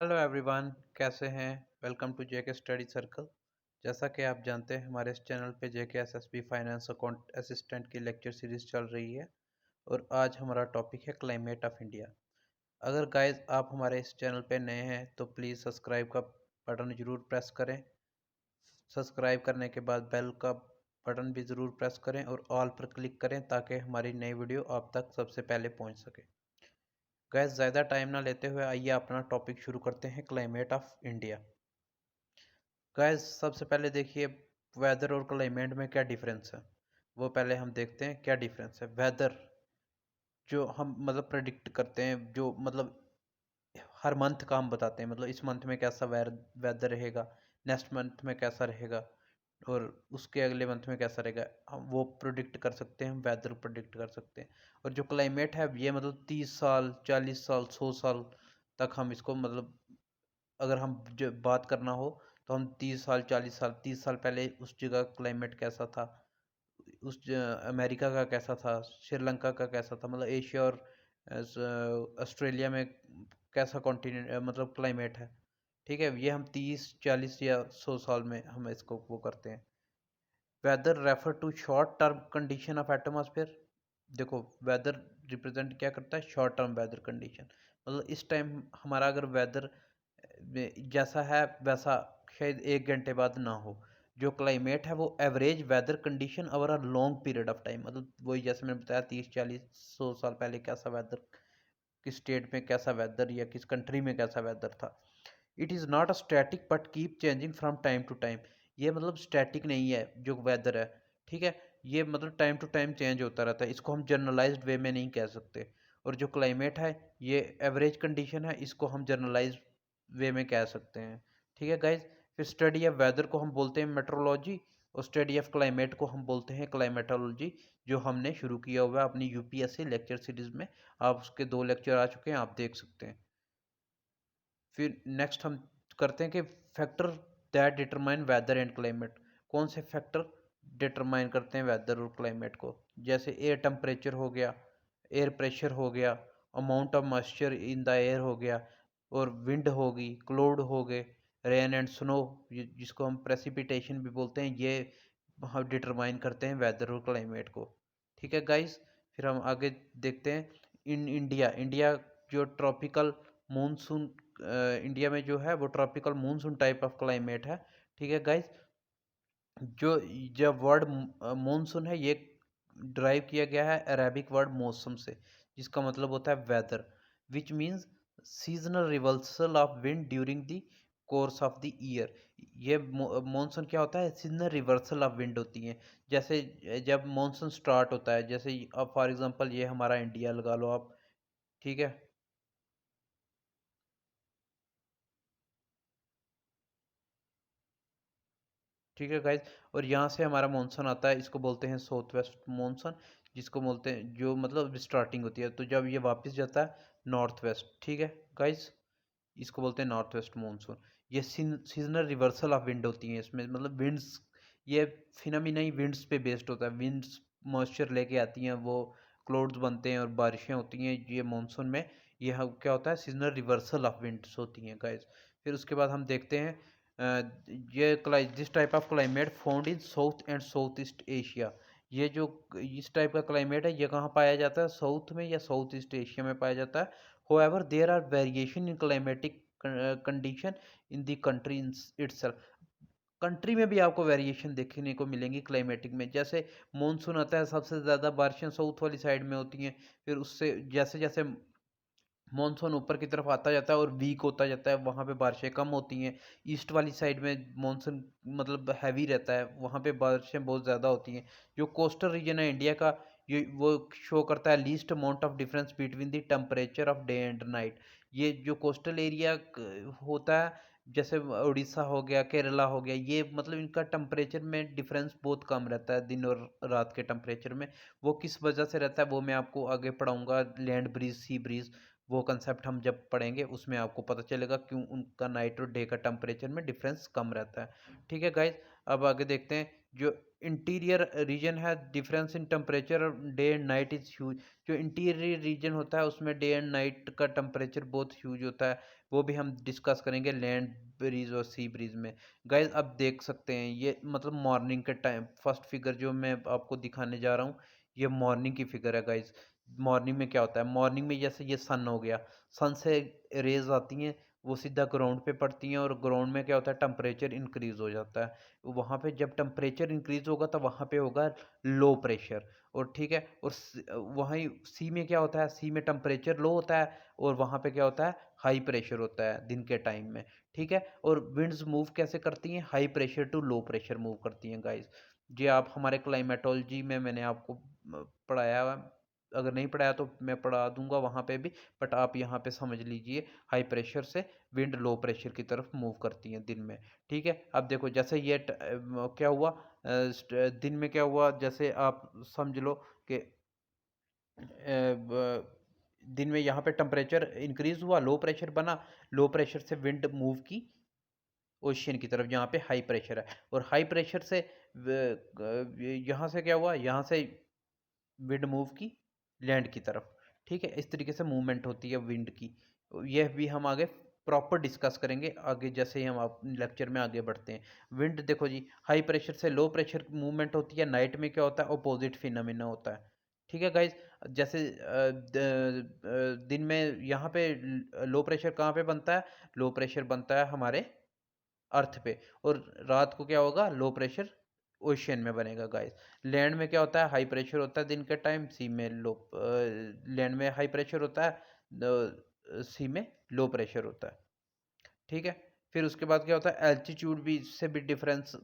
Hello everyone, कैसे हैं। Welcome to JK study circle. जैसा कि आप जानते हैं, हमारे इस चैनल पे JK SSB finance account assistant की लेक्चर सीरीज चल रही है और आज हमारा टॉपिक है क्लाइमेट ऑफ इंडिया। अगर गाइस आप हमारे इस चैनल पे नए हैं तो प्लीज़ सब्सक्राइब का बटन ज़रूर प्रेस करें। सब्सक्राइब करने के बाद बेल का बटन भी ज़रूर प्रेस करें और ऑल पर क्लिक करें ताकि हमारी नई वीडियो आप तक सबसे पहले पहुँच सके। गैस ज़्यादा टाइम ना लेते हुए आइए अपना टॉपिक शुरू करते हैं, क्लाइमेट ऑफ इंडिया। गैस सबसे पहले देखिए वेदर और क्लाइमेट में क्या डिफरेंस है। वो पहले हम देखते हैं क्या डिफरेंस है। वेदर जो हम मतलब प्रेडिक्ट करते हैं, जो मतलब हर मंथ का हम बताते हैं, मतलब इस मंथ में कैसा वेदर रहेगा, नेक्स्ट मंथ में कैसा रहेगा और उसके अगले मंथ में कैसा रहेगा, हम वो प्रोडिक्ट कर सकते हैं, हम वेदर प्रोडिक्ट कर सकते हैं। और जो क्लाइमेट है ये मतलब 30 साल 40 साल 100 साल तक हम इसको मतलब अगर हम जो बात करना हो तो हम 30 साल 40 साल 30 साल पहले उस जगह क्लाइमेट कैसा था, अमेरिका का कैसा था, श्रीलंका का कैसा था, मतलब एशिया और ऑस्ट्रेलिया में कैसा कॉन्टिनेंट मतलब क्लाइमेट है। ठीक है, ये हम 30 40 या 100 साल में हम इसको वो करते हैं। Weather refer to short term condition of atmosphere. देखो, वेदर रिप्रेजेंट क्या करता है, शॉर्ट टर्म वेदर कंडीशन। मतलब इस टाइम हमारा अगर वेदर जैसा है वैसा शायद 1 घंटे बाद ना हो। जो क्लाइमेट है वो average weather condition over a long period of time, मतलब वही जैसे मैंने बताया 30 40 100 साल पहले कैसा वेदर, किस स्टेट में कैसा वेदर या किस कंट्री में कैसा वेदर था। It is not a static but keep changing from time to time. ये मतलब स्टैटिक नहीं है जो वेदर है। ठीक है, ये मतलब टाइम टू टाइम चेंज होता रहता है, इसको हम जनरलाइज्ड वे में नहीं कह सकते। और जो क्लाइमेट है ये एवरेज कंडीशन है, इसको हम जनरलाइज वे में कह सकते हैं। ठीक है गाइज, फिर स्टडी ऑफ वेदर को हम बोलते हैं मेट्रोलॉजी और स्टडी ऑफ क्लाइमेट को हम बोलते हैं क्लाइमेटोलॉजी, जो हमने शुरू किया हुआ है अपनी यूपीएससी लेक्चर सीरीज में। आप उसके 2 लेक्चर आ चुके हैं, आप देख सकते हैं। फिर नेक्स्ट हम करते हैं कि factor that determine whether and climate. कौन से फैक्टर डिटरमाइन करते हैं वेदर और क्लाइमेट को। जैसे एयर टेम्परेचर हो गया, एयर प्रेशर हो गया, amount of moisture in the air हो गया, और विंड होगी, क्लाउड हो गए, रेन एंड स्नो जिसको हम प्रेसिपिटेशन भी बोलते हैं, ये हम डिटरमाइन करते हैं वेदर और क्लाइमेट को। ठीक है गाइस, फिर हम आगे देखते हैं। इन इंडिया इंडिया जो ट्रॉपिकल मानसून, इंडिया में जो है वो tropical monsoon type of climate है। ठीक है गाइस, जो जब वर्ड मानसून है ये ड्राइव किया गया है अरेबिक वर्ड मौसम से, जिसका मतलब होता है weather, which means seasonal reversal of wind during the course of the year. ये मानसून क्या होता है, सीजनल रिवर्सल ऑफ विंड होती है। जैसे जब मानसून स्टार्ट होता है, जैसे अब फॉर एग्जांपल ये हमारा इंडिया लगा लो आप। ठीक है, ठीक है गाइज, और यहाँ से हमारा मानसून आता है, इसको बोलते हैं साउथ वेस्ट मानसून, जिसको बोलते हैं जो मतलब स्टार्टिंग होती है तो जब ये वापस जाता है नॉर्थ वेस्ट। ठीक है गाइज, इसको बोलते हैं नॉर्थ वेस्ट मानसून। ये सीजनल रिवर्सल ऑफ विंड होती है इसमें, मतलब विंड्स, ये फिनोमिना ही विंड्स पे बेस्ड होता है। विंड्स मॉइस्चर लेके आती हैं, वो क्लाउड्स बनते हैं और बारिशें होती हैं ये मानसून में। ये क्या होता है, सीजनल रिवर्सल ऑफ विंड्स होती हैं गाइज। फिर उसके बाद हम देखते हैं ये this type of climate found in south and south east Asia. ये जो इस टाइप का क्लाइमेट है ये कहाँ पाया जाता है, साउथ में या साउथ ईस्ट एशिया में पाया जाता है। However there are variation in climatic condition in the country itself. Country में भी आपको वेरिएशन देखने को मिलेंगी क्लाइमेटिक में। जैसे मानसून आता है, सबसे ज़्यादा बारिशें साउथ वाली साइड में होती हैं। फिर उससे जैसे जैसे मानसून ऊपर की तरफ आता जाता है और वीक होता जाता है, वहाँ पे बारिशें कम होती हैं। ईस्ट वाली साइड में मानसून मतलब हैवी रहता है, वहाँ पे बारिशें बहुत ज़्यादा होती हैं। जो कोस्टल रीजन है इंडिया का, ये वो शो करता है least amount of difference between the temperature of day and night. ये जो कोस्टल एरिया होता है, जैसे उड़ीसा हो गया, केरला हो गया, ये मतलब इनका टेम्परेचर में डिफरेंस बहुत कम रहता है दिन और रात के टेम्परेचर में। वो किस वजह से रहता है वो मैं आपको आगे पढ़ाऊंगा, लैंड ब्रीज सी ब्रीज, वो कंसेप्ट हम जब पढ़ेंगे उसमें आपको पता चलेगा क्यों उनका नाइट और डे का टेम्परेचर में डिफरेंस कम रहता है। ठीक है गाइज, अब आगे देखते हैं। जो इंटीरियर रीजन है difference in temperature day and night is huge. जो इंटीरियर रीजन होता है उसमें डे एंड नाइट का टेम्परेचर बहुत ह्यूज होता है, वो भी हम डिस्कस करेंगे लैंड ब्रीज और सी ब्रीज में। गाइज अब देख सकते हैं ये मतलब मॉर्निंग के टाइम फर्स्ट फिगर जो मैं आपको दिखाने जा रहा हूँ, ये मॉर्निंग की फिगर है गाइज। मॉर्निंग में क्या होता है, मॉर्निंग में जैसे ये सन हो गया, सन से रेज आती हैं, वो सीधा ग्राउंड पे पड़ती हैं, और ग्राउंड में क्या होता है, टेम्परेचर इंक्रीज हो जाता है। वहाँ पे जब टेम्परेचर इंक्रीज होगा तब वहाँ पे होगा लो प्रेशर। और ठीक है, और वहीं सी में क्या होता है, सी में टेम्परेचर लो होता है और वहाँ पे क्या होता है, हाई प्रेशर होता है दिन के टाइम में। ठीक है, और विंड्स मूव कैसे करती हैं, high pressure to low pressure move करती हैं गाइस। जी आप हमारे क्लाइमेटोलॉजी में मैंने आपको पढ़ाया हुआ, अगर नहीं पढ़ाया तो मैं पढ़ा दूंगा वहाँ पे भी, बट आप यहाँ पे समझ लीजिए हाई प्रेशर से विंड लो प्रेशर की तरफ मूव करती हैं दिन में। ठीक है, अब देखो जैसे ये क्या हुआ, दिन में क्या हुआ, जैसे आप समझ लो कि दिन में यहाँ पे टेम्परेचर इंक्रीज हुआ, लो प्रेशर बना, लो प्रेशर से विंड मूव की ओशियन की तरफ जहाँ पे हाई प्रेशर है, और हाई प्रेशर से यहाँ से क्या हुआ, यहाँ से विंड मूव की लैंड की तरफ। ठीक है, इस तरीके से मूवमेंट होती है विंड की। यह भी हम आगे प्रॉपर डिस्कस करेंगे आगे जैसे ही हम आप लेक्चर में आगे बढ़ते हैं। विंड देखो जी, हाई प्रेशर से लो प्रेशर मूवमेंट होती है, नाइट में क्या होता है, अपोजिट फिनोमेना होता है। ठीक है गाइज, जैसे दिन में यहाँ पे लो प्रेशर कहाँ पे बनता है, लो प्रेशर बनता है हमारे अर्थ पे, और रात को क्या होगा, लो प्रेशर ओशियन में बनेगा गाइस। लैंड में क्या होता है, हाई प्रेशर होता है दिन के टाइम, सी में लो, लैंड में हाई प्रेशर होता है, सी में लो प्रेशर होता है। ठीक है, फिर उसके बाद क्या होता है, एल्टीट्यूड भी इससे भी डिफरेंस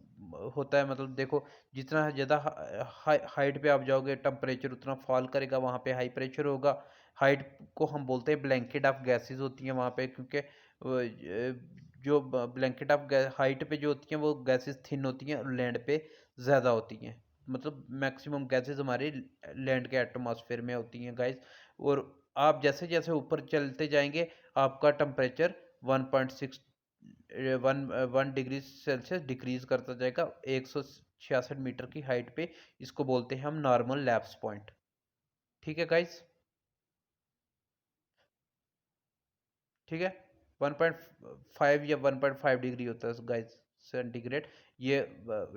होता है, मतलब देखो जितना ज़्यादा हाइट पे आप जाओगे टेम्परेचर उतना फॉल करेगा, वहाँ पे हाई प्रेशर होगा। हाइट को हम बोलते हैं ब्लैंकेट ऑफ गैसेस होती हैं वहाँ पे, क्योंकि जो ब्लैंकेट ऑफ हाइट पे जो होती हैं वो गैसेस थिन होती हैं और लैंड पे ज़्यादा होती हैं, मतलब मैक्सिमम गैसेस हमारे लैंड के एटमॉस्फेयर में होती हैं गाइस। और आप जैसे जैसे ऊपर चलते जाएंगे आपका temperature 1.6 one degree Celsius decrease करता जाएगा 166 मीटर की हाइट पे। इसको बोलते हैं हम नॉर्मल लैप्स पॉइंट। ठीक है गाइस, ठीक है, 1.5 या 1.5 डिग्री होता है गाइस सेंटीग्रेड, ये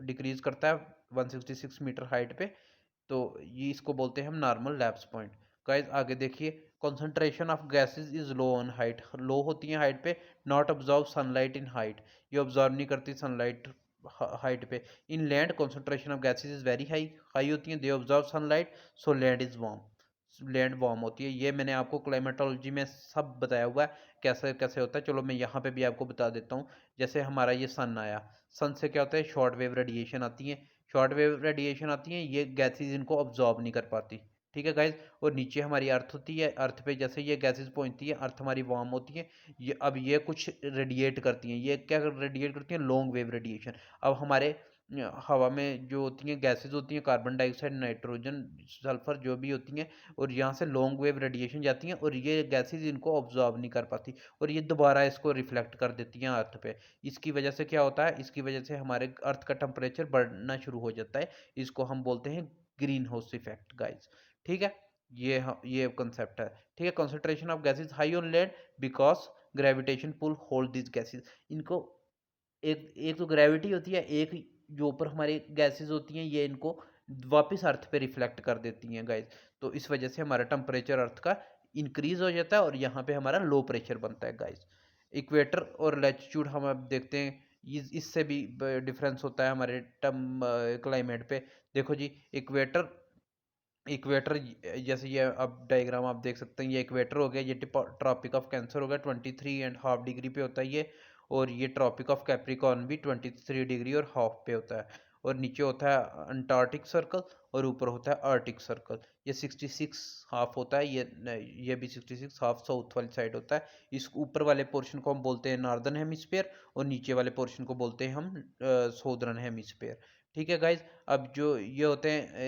डिक्रीज करता है 166 मीटर हाइट पे, तो ये इसको बोलते हैं हम नॉर्मल लैप्स पॉइंट। गाइस आगे देखिए, concentration of gases is low on height, low होती है हाइट पे, not absorb sunlight in height, ये ऑब्जॉर्व नहीं करती सनलाइट हाइट पे। In land concentration of gases is very high, high होती है, they absorb sunlight, so land is warm, land warm होती है। ये मैंने आपको क्लाइमेटोलॉजी में सब बताया हुआ है कैसे कैसे होता है, चलो मैं यहाँ पे भी आपको बता देता हूँ। जैसे हमारा ये सन आया, सन से क्या होता है, शॉर्ट वेव रेडिएशन आती है, शॉर्ट वेव रेडिएशन आती है, ये गैसेज इनको ऑब्जॉर्ब नहीं कर पाती। ठीक है गाइज, और नीचे हमारी अर्थ होती है, अर्थ पे जैसे ये गैसेज पहुंचती है, अर्थ हमारी वार्म होती है, ये अब ये कुछ रेडिएट करती हैं, ये क्या रेडिएट करती हैं, लॉन्ग वेव रेडिएशन। अब हमारे हवा में जो होती हैं गैसेज होती हैं, कार्बन डाइऑक्साइड, नाइट्रोजन, सल्फर जो भी होती हैं, और यहाँ से लॉन्ग वेव रेडिएशन जाती हैं और ये गैसेज इनको ऑब्जॉर्ब नहीं कर पाती, और ये दोबारा इसको रिफ्लेक्ट कर देती हैं अर्थ पे। इसकी वजह से क्या होता है, इसकी वजह से हमारे अर्थ का टेम्परेचर बढ़ना शुरू हो जाता है, इसको हम बोलते हैं ग्रीन हाउस इफेक्ट गाइस। ठीक है, ये कंसेप्ट है। ठीक है, concentration of gases high on land because gravitation pull hold this gases, इनको एक एक तो ग्रेविटी होती है, एक जो ऊपर हमारी गैसेस होती हैं ये इनको वापस अर्थ पे रिफ्लेक्ट कर देती हैं गाइस। तो इस वजह से हमारा टेम्परेचर अर्थ का इंक्रीज हो जाता है और यहाँ पे हमारा लो प्रेशर बनता है गाइस। इक्वेटर और लैटिट्यूड हम अब देखते हैं, इससे भी डिफरेंस होता है हमारे क्लाइमेट पे। देखो जी, इक्वेटर इक्वेटर जैसे ये अब डायग्राम आप देख सकते हैं, ये इक्वेटर हो गया, ये ट्रॉपिक ऑफ कैंसर हो गया, 23.5 डिग्री पे होता है ये, और ये ट्रॉपिक ऑफ कैप्रिकॉर्न भी 23.5 डिग्री पे होता है, और नीचे होता है अंटार्कटिक सर्कल और ऊपर होता है आर्टिक सर्कल। ये 66 हाफ होता है, ये भी 66 हाफ साउथ वाली साइड होता है। इस ऊपर वाले पोर्शन को हम बोलते हैं नॉर्दर्न हेमिस्फेयर, और नीचे वाले पोर्शन को बोलते हैं हम साउदर्न हेमिस्फेयर। ठीक है गाइज, अब जो ये होते हैं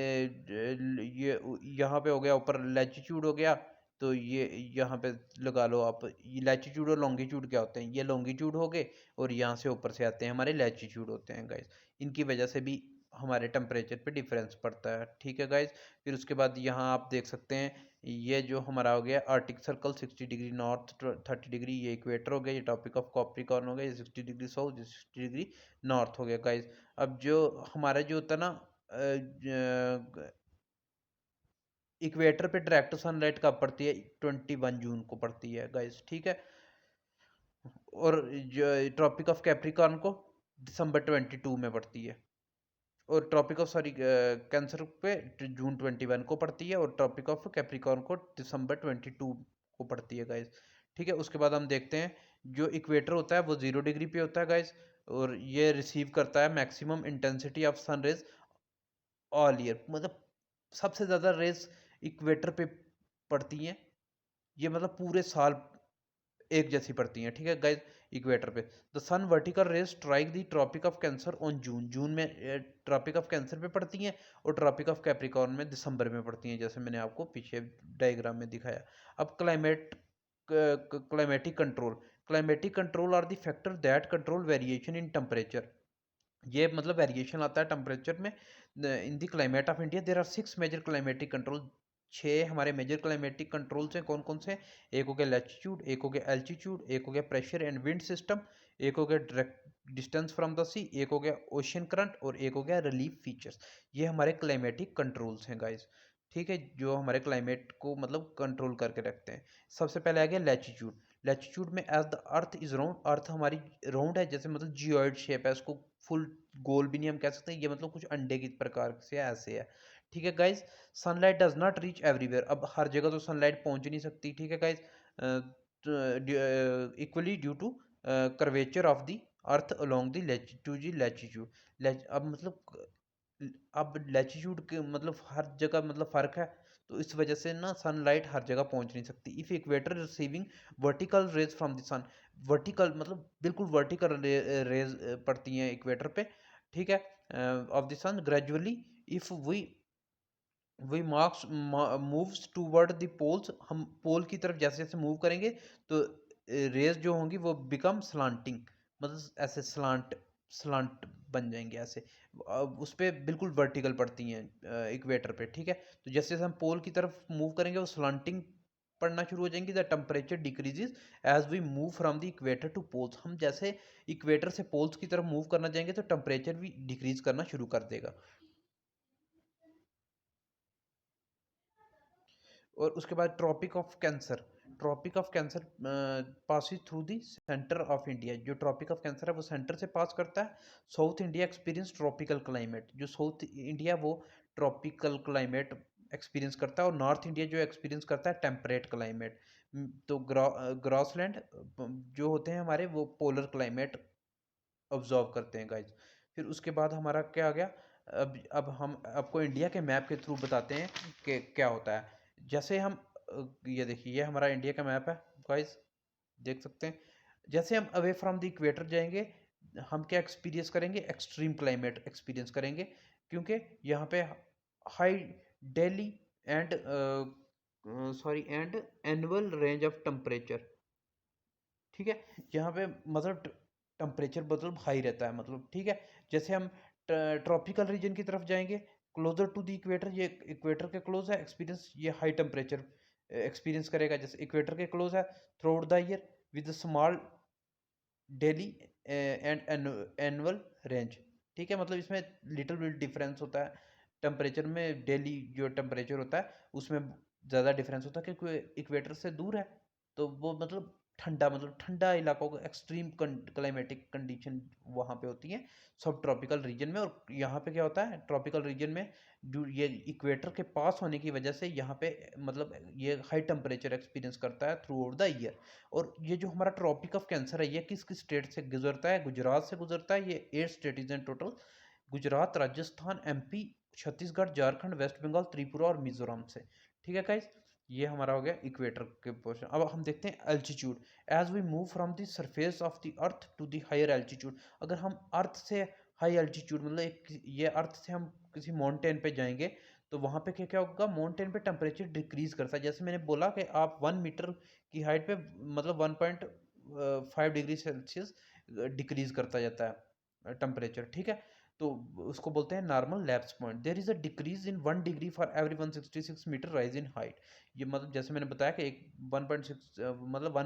ये यहाँ पे हो गया, ऊपर लैटिट्यूड हो गया, तो ये यहाँ पे लगा लो आप, ये लैटिट्यूड और लॉन्गिट्यूड क्या होते हैं, ये लॉन्गिट्यूड हो गए, और यहाँ से ऊपर से आते हैं हमारे लैटिट्यूड होते हैं गाइज। इनकी वजह से भी हमारे टेम्परेचर पे डिफरेंस पड़ता है। ठीक है गाइज, फिर उसके बाद यहाँ आप देख सकते हैं ये जो हमारा हो गया Arctic circle 60 degree north 30 degree, ये इक्वेटर हो गया, ये टॉपिक ऑफ कैप्रिकॉर्न हो गया, ये 60 डिग्री साउथ, ये 60 डिग्री नॉर्थ हो गया गाइज। अब जो हमारा जो होता है ना इक्वेटर पे डायरेक्ट सनलाइट कब पड़ती है, 21 जून को पड़ती है गाइज। ठीक है, और जो ट्रॉपिक ऑफ कैप्रिकॉर्न को दिसंबर 22 में पड़ती है, और ट्रॉपिक ऑफ सॉरी कैंसर पे जून 21 को पड़ती है, और ट्रॉपिक ऑफ कैप्रिकॉर्न को दिसंबर 22 को पड़ती है गाइज। ठीक है, उसके बाद हम देखते हैं जो इक्वेटर होता है वो 0 डिग्री पे होता है गाइज, और ये रिसीव करता है maximum intensity of sun rays all year, मतलब सबसे ज़्यादा रेज इक्वेटर पे पड़ती हैं, ये मतलब पूरे साल एक जैसी पड़ती हैं। ठीक है गाइज, इक्वेटर पे the sun vertical rays strike the tropic of cancer on June, June में ट्रॉपिक ऑफ कैंसर पे पड़ती हैं, और ट्रॉपिक ऑफ कैप्रिकॉर्न में दिसंबर में पड़ती हैं, जैसे मैंने आपको पीछे डायग्राम में दिखाया। अब climatic control, climatic control are the factor that control variation in temperature, ये मतलब वेरिएशन आता है टेम्परेचर में in the climate of India. There are 6 major climatic control, 6 हमारे मेजर क्लाइमेटिक कंट्रोल्स हैं। कौन कौन से? एक हो गया लैटिट्यूड, एक हो गया एल्टीट्यूड, एक हो गया प्रेशर एंड विंड सिस्टम, एक हो गया डायरेक्ट डिस्टेंस फ्रॉम द सी, एक हो गया ओशियन करंट, और एक हो गया रिलीफ फीचर्स। ये हमारे क्लाइमेटिक कंट्रोल्स हैं गाइज। ठीक है, जो हमारे क्लाइमेट को मतलब कंट्रोल करके रखते हैं। सबसे पहले आ गया लैटिट्यूड, लैटिट्यूड में as the earth is round, earth हमारी राउंड है, जैसे मतलब जियोइड शेप है, उसको फुल गोल भी नहीं हम कह सकते, ये मतलब कुछ अंडे की प्रकार से ऐसे है। ठीक है guys, sunlight does not reach everywhere, अब हर जगह तो सनलाइट पहुंच नहीं सकती। ठीक है guys, equally due to curvature of the earth along the latitude, अब मतलब अब लैटिट्यूड के मतलब हर जगह मतलब फर्क है, तो इस वजह से ना सनलाइट हर जगह पहुंच नहीं सकती। If equator receiving vertical rays from the sun, vertical मतलब बिल्कुल वर्टिकल रेज पड़ती हैं इक्वेटर पे। ठीक है, of the sun gradually, if we marks moves toward the poles, हम पोल की तरफ जैसे जैसे मूव करेंगे तो रेज जो होंगी वो बिकम स्लांटिंग, मतलब ऐसे स्लांट स्लांट बन जाएंगे ऐसे, उस पर बिल्कुल वर्टिकल पड़ती हैं इक्वेटर पे। ठीक है, तो जैसे जैसे हम पोल की तरफ मूव करेंगे वो स्लांटिंग पड़ना शुरू हो जाएंगी। The temperature decreases as we move from the equator to poles, हम जैसे इक्वेटर से पोल्स की तरफ मूव करना चाहेंगे तो टेम्परेचर भी डिक्रीज करना शुरू कर देगा। और उसके बाद tropic of cancer, tropic of cancer passes through the centre of India, जो ट्रॉपिक ऑफ कैंसर है वो सेंटर से पास करता है। South India experience tropical climate, जो साउथ इंडिया वो ट्रॉपिकल क्लाइमेट एक्सपीरियंस करता है, और नॉर्थ इंडिया जो एक्सपीरियंस करता है टेम्परेट क्लाइमेट। तो ग्रॉसलैंड जो होते हैं हमारे वो पोलर क्लाइमेट ऑब्जर्व करते हैं गाइज। फिर उसके बाद हमारा क्या आ गया, अब हम आपको इंडिया के मैप के थ्रू बताते हैं कि क्या होता है। जैसे हम ये देखिए, ये हमारा इंडिया का मैप है गाइज, देख सकते हैं। जैसे हम अवे फ्रॉम द इक्वेटर जाएंगे, हम क्या एक्सपीरियंस करेंगे, एक्सट्रीम क्लाइमेट एक्सपीरियंस करेंगे, क्योंकि यहाँ पे high daily and sorry and annual range of temperature. ठीक है, यहाँ पे मतलब टेम्परेचर मतलब हाई रहता है, मतलब ठीक है। जैसे हम ट्रॉपिकल रीजन की तरफ जाएंगे क्लोजर टू द इक्वेटर, ये इक्वेटर के क्लोज है, एक्सपीरियंस ये हाई टेम्परेचर एक्सपीरियंस करेगा, जैसे इक्वेटर के क्लोज है through out the year with small daily and annual range. ठीक है, मतलब इसमें लिटिल बिट डिफरेंस होता है टेम्परेचर में, डेली जो टेम्परेचर होता है उसमें ज़्यादा डिफरेंस होता है, क्योंकि इक्वेटर से दूर है, तो वो मतलब ठंडा, मतलब ठंडा इलाकों का एक्सट्रीम क्लाइमेटिक कंडीशन वहाँ पे होती हैं सब ट्रॉपिकल रीजन में। और यहाँ पे क्या होता है ट्रॉपिकल रीजन में, जो ये इक्वेटर के पास होने की वजह से यहाँ पे मतलब ये हाई टेम्परेचर एक्सपीरियंस करता है थ्रू आउट द ईयर। और ये जो हमारा ट्रॉपिक ऑफ कैंसर है ये किस किस स्टेट से गुजरता है, गुजरात से गुजरता है, ये 8 स्टेट हैं total, Gujarat, Rajasthan, MP, Chhattisgarh, Jharkhand, West Bengal, Tripura और मिजोरम से। ठीक है गाइज, ये हमारा हो गया इक्वेटर के पोर्शन। अब हम देखते हैं altitude, as we move from the surface of the earth to the higher altitude, अगर हम अर्थ से हाई एल्टीट्यूड मतलब ये अर्थ से हम किसी माउंटेन पे जाएंगे तो वहाँ पे क्या क्या होगा, माउंटेन पे टेम्परेचर डिक्रीज करता है। जैसे मैंने बोला कि आप 1 मीटर की हाइट पे मतलब 1.5 डिग्री सेल्सियस डिक्रीज करता जाता है टेम्परेचर। ठीक है, तो उसको बोलते हैं normal lapse point. There is a decrease in 1 degree for every 166 metre rise in height. ये मतलब जैसे मैंने बताया कि एक 1.6 मतलब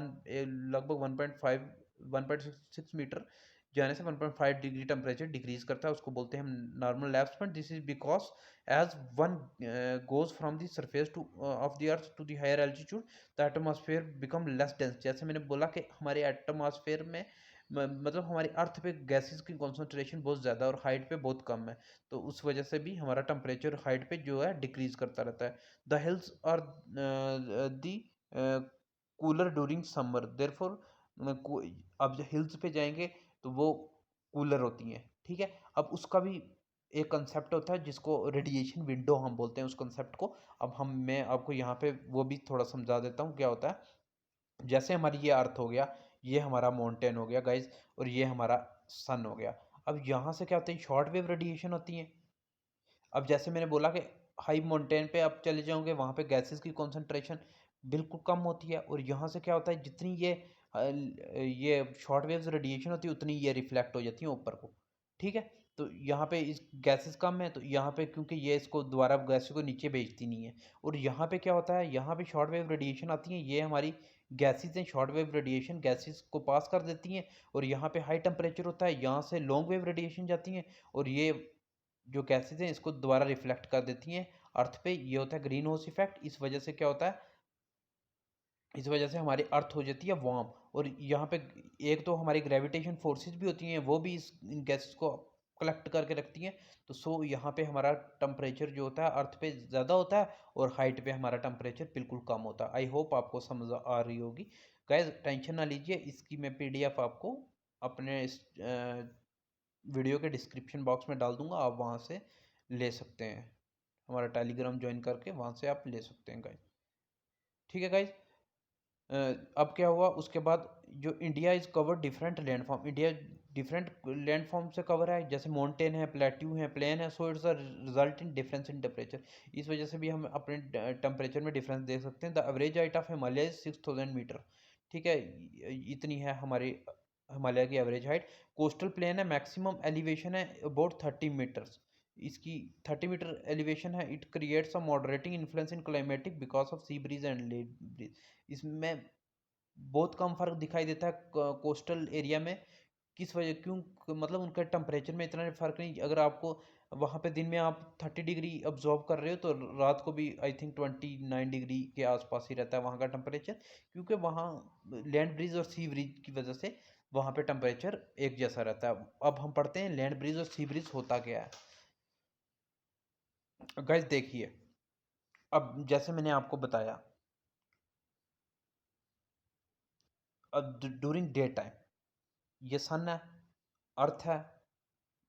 लगभग 1.5 1.66 मीटर जाने से 1.5 डिग्री टेम्परेचर डिक्रीज करता है, उसको बोलते हैं हम normal lapse point. This is because as one goes from the surface to of the earth to the higher altitude the atmosphere become less dense. जैसे मैंने बोला कि हमारे एटमॉस्फेयर में मतलब हमारी अर्थ पे गैसेस की कॉन्सेंट्रेशन बहुत ज़्यादा और हाइट पे बहुत कम है, तो उस वजह से भी हमारा टेम्परेचर हाइट पे जो है डिक्रीज करता रहता है। The hills are the cooler during summer, therefore अब जो हिल्स पे जाएंगे तो वो कूलर होती हैं, ठीक है। अब उसका भी एक कंसेप्ट होता है जिसको रेडिएशन विंडो हम बोलते हैं उस कंसेप्ट को। अब मैं आपको यहाँ पे वो भी थोड़ा समझा देता हूँ क्या होता है। जैसे हमारी ये अर्थ हो गया, ये हमारा माउंटेन हो गया गाइज, और ये हमारा सन हो गया। अब यहाँ से क्या होता है, शॉर्ट वेव रेडिएशन होती है। अब जैसे मैंने बोला कि हाई माउंटेन पे आप चले जाओगे, वहाँ पे गैसेस की कॉन्सेंट्रेशन बिल्कुल कम होती है, और यहाँ से क्या होता है, जितनी ये शॉर्ट वेव्स रेडिएशन होती है उतनी ये रिफ्लेक्ट हो जाती है ऊपर को, ठीक है। तो यहाँ पे इस गैसेस कम है, तो यहाँ पे क्योंकि ये इसको दोबारा गैसेस को नीचे भेजती नहीं है, और यहाँ पे क्या होता है, यहाँ पे शॉर्ट वेव रेडिएशन आती है, ये हमारी गैसेस हैं, शॉर्ट वेव रेडिएशन गैसेस को पास कर देती हैं, और यहाँ पे हाई टेम्परेचर होता है, यहाँ से लॉन्ग वेव रेडिएशन जाती हैं, और ये जो गैसेज हैं इसको दोबारा रिफ्लेक्ट कर देती हैं अर्थ पे। ये होता है ग्रीन हाउस इफेक्ट। इस वजह से क्या होता है, इस वजह से हमारी अर्थ हो जाती है वार्म, और यहाँ पे एक तो हमारी ग्रेविटेशन फोर्सेस भी होती हैं, वो भी इन गैसेस को कलेक्ट करके रखती हैं। तो यहाँ पे हमारा टेम्परेचर जो होता है अर्थ पे ज़्यादा होता है, और हाइट पे हमारा टेम्परेचर बिल्कुल कम होता है। आई होप आपको समझ आ रही होगी गाइज, टेंशन ना लीजिए, इसकी मैं पीडीएफ आपको अपने इस वीडियो के डिस्क्रिप्शन बॉक्स में डाल दूंगा, आप वहाँ से ले सकते हैं, हमारा टेलीग्राम ज्वाइन करके वहाँ से आप ले सकते हैं गाइज, ठीक है गाइज। अब क्या हुआ उसके बाद, जो India is cover different land form, India different land form से कवर है, जैसे माउंटेन है, प्लेट्यू है, प्लेन है, so it's a result in difference in temperature. इस वजह से भी हम अपने टेम्परेचर में डिफरेंस देख सकते हैं। The average height of Himalaya is 6000 metre, ठीक है, इतनी है हमारी हिमालय की एवरेज हाइट। कोस्टल प्लेन है, मैक्सिमम एलिवेशन है अबाउट 30 मीटर्स, इसकी 30 मीटर एलिवेशन है। It creates a moderating influence in climatic because of sea breeze and late breeze. इसमें बहुत कम फर्क दिखाई देता है कोस्टल एरिया में। किस वजह, क्यों, मतलब उनका टेम्परेचर में इतना फर्क नहीं। अगर आपको वहाँ पे दिन में आप 30 डिग्री ऑब्जॉर्व कर रहे हो, तो रात को भी आई थिंक 29 डिग्री के आसपास ही रहता है वहाँ का टेम्परेचर, क्योंकि वहाँ लैंड ब्रिज और सी ब्रिज की वजह से वहाँ पे टेम्परेचर एक जैसा रहता है। अब हम पढ़ते हैं लैंड ब्रिज और सी ब्रिज होता क्या है। गाइस देखिए, अब जैसे मैंने आपको बताया, अब ड्यूरिंग डे टाइम ये सन है, अर्थ है,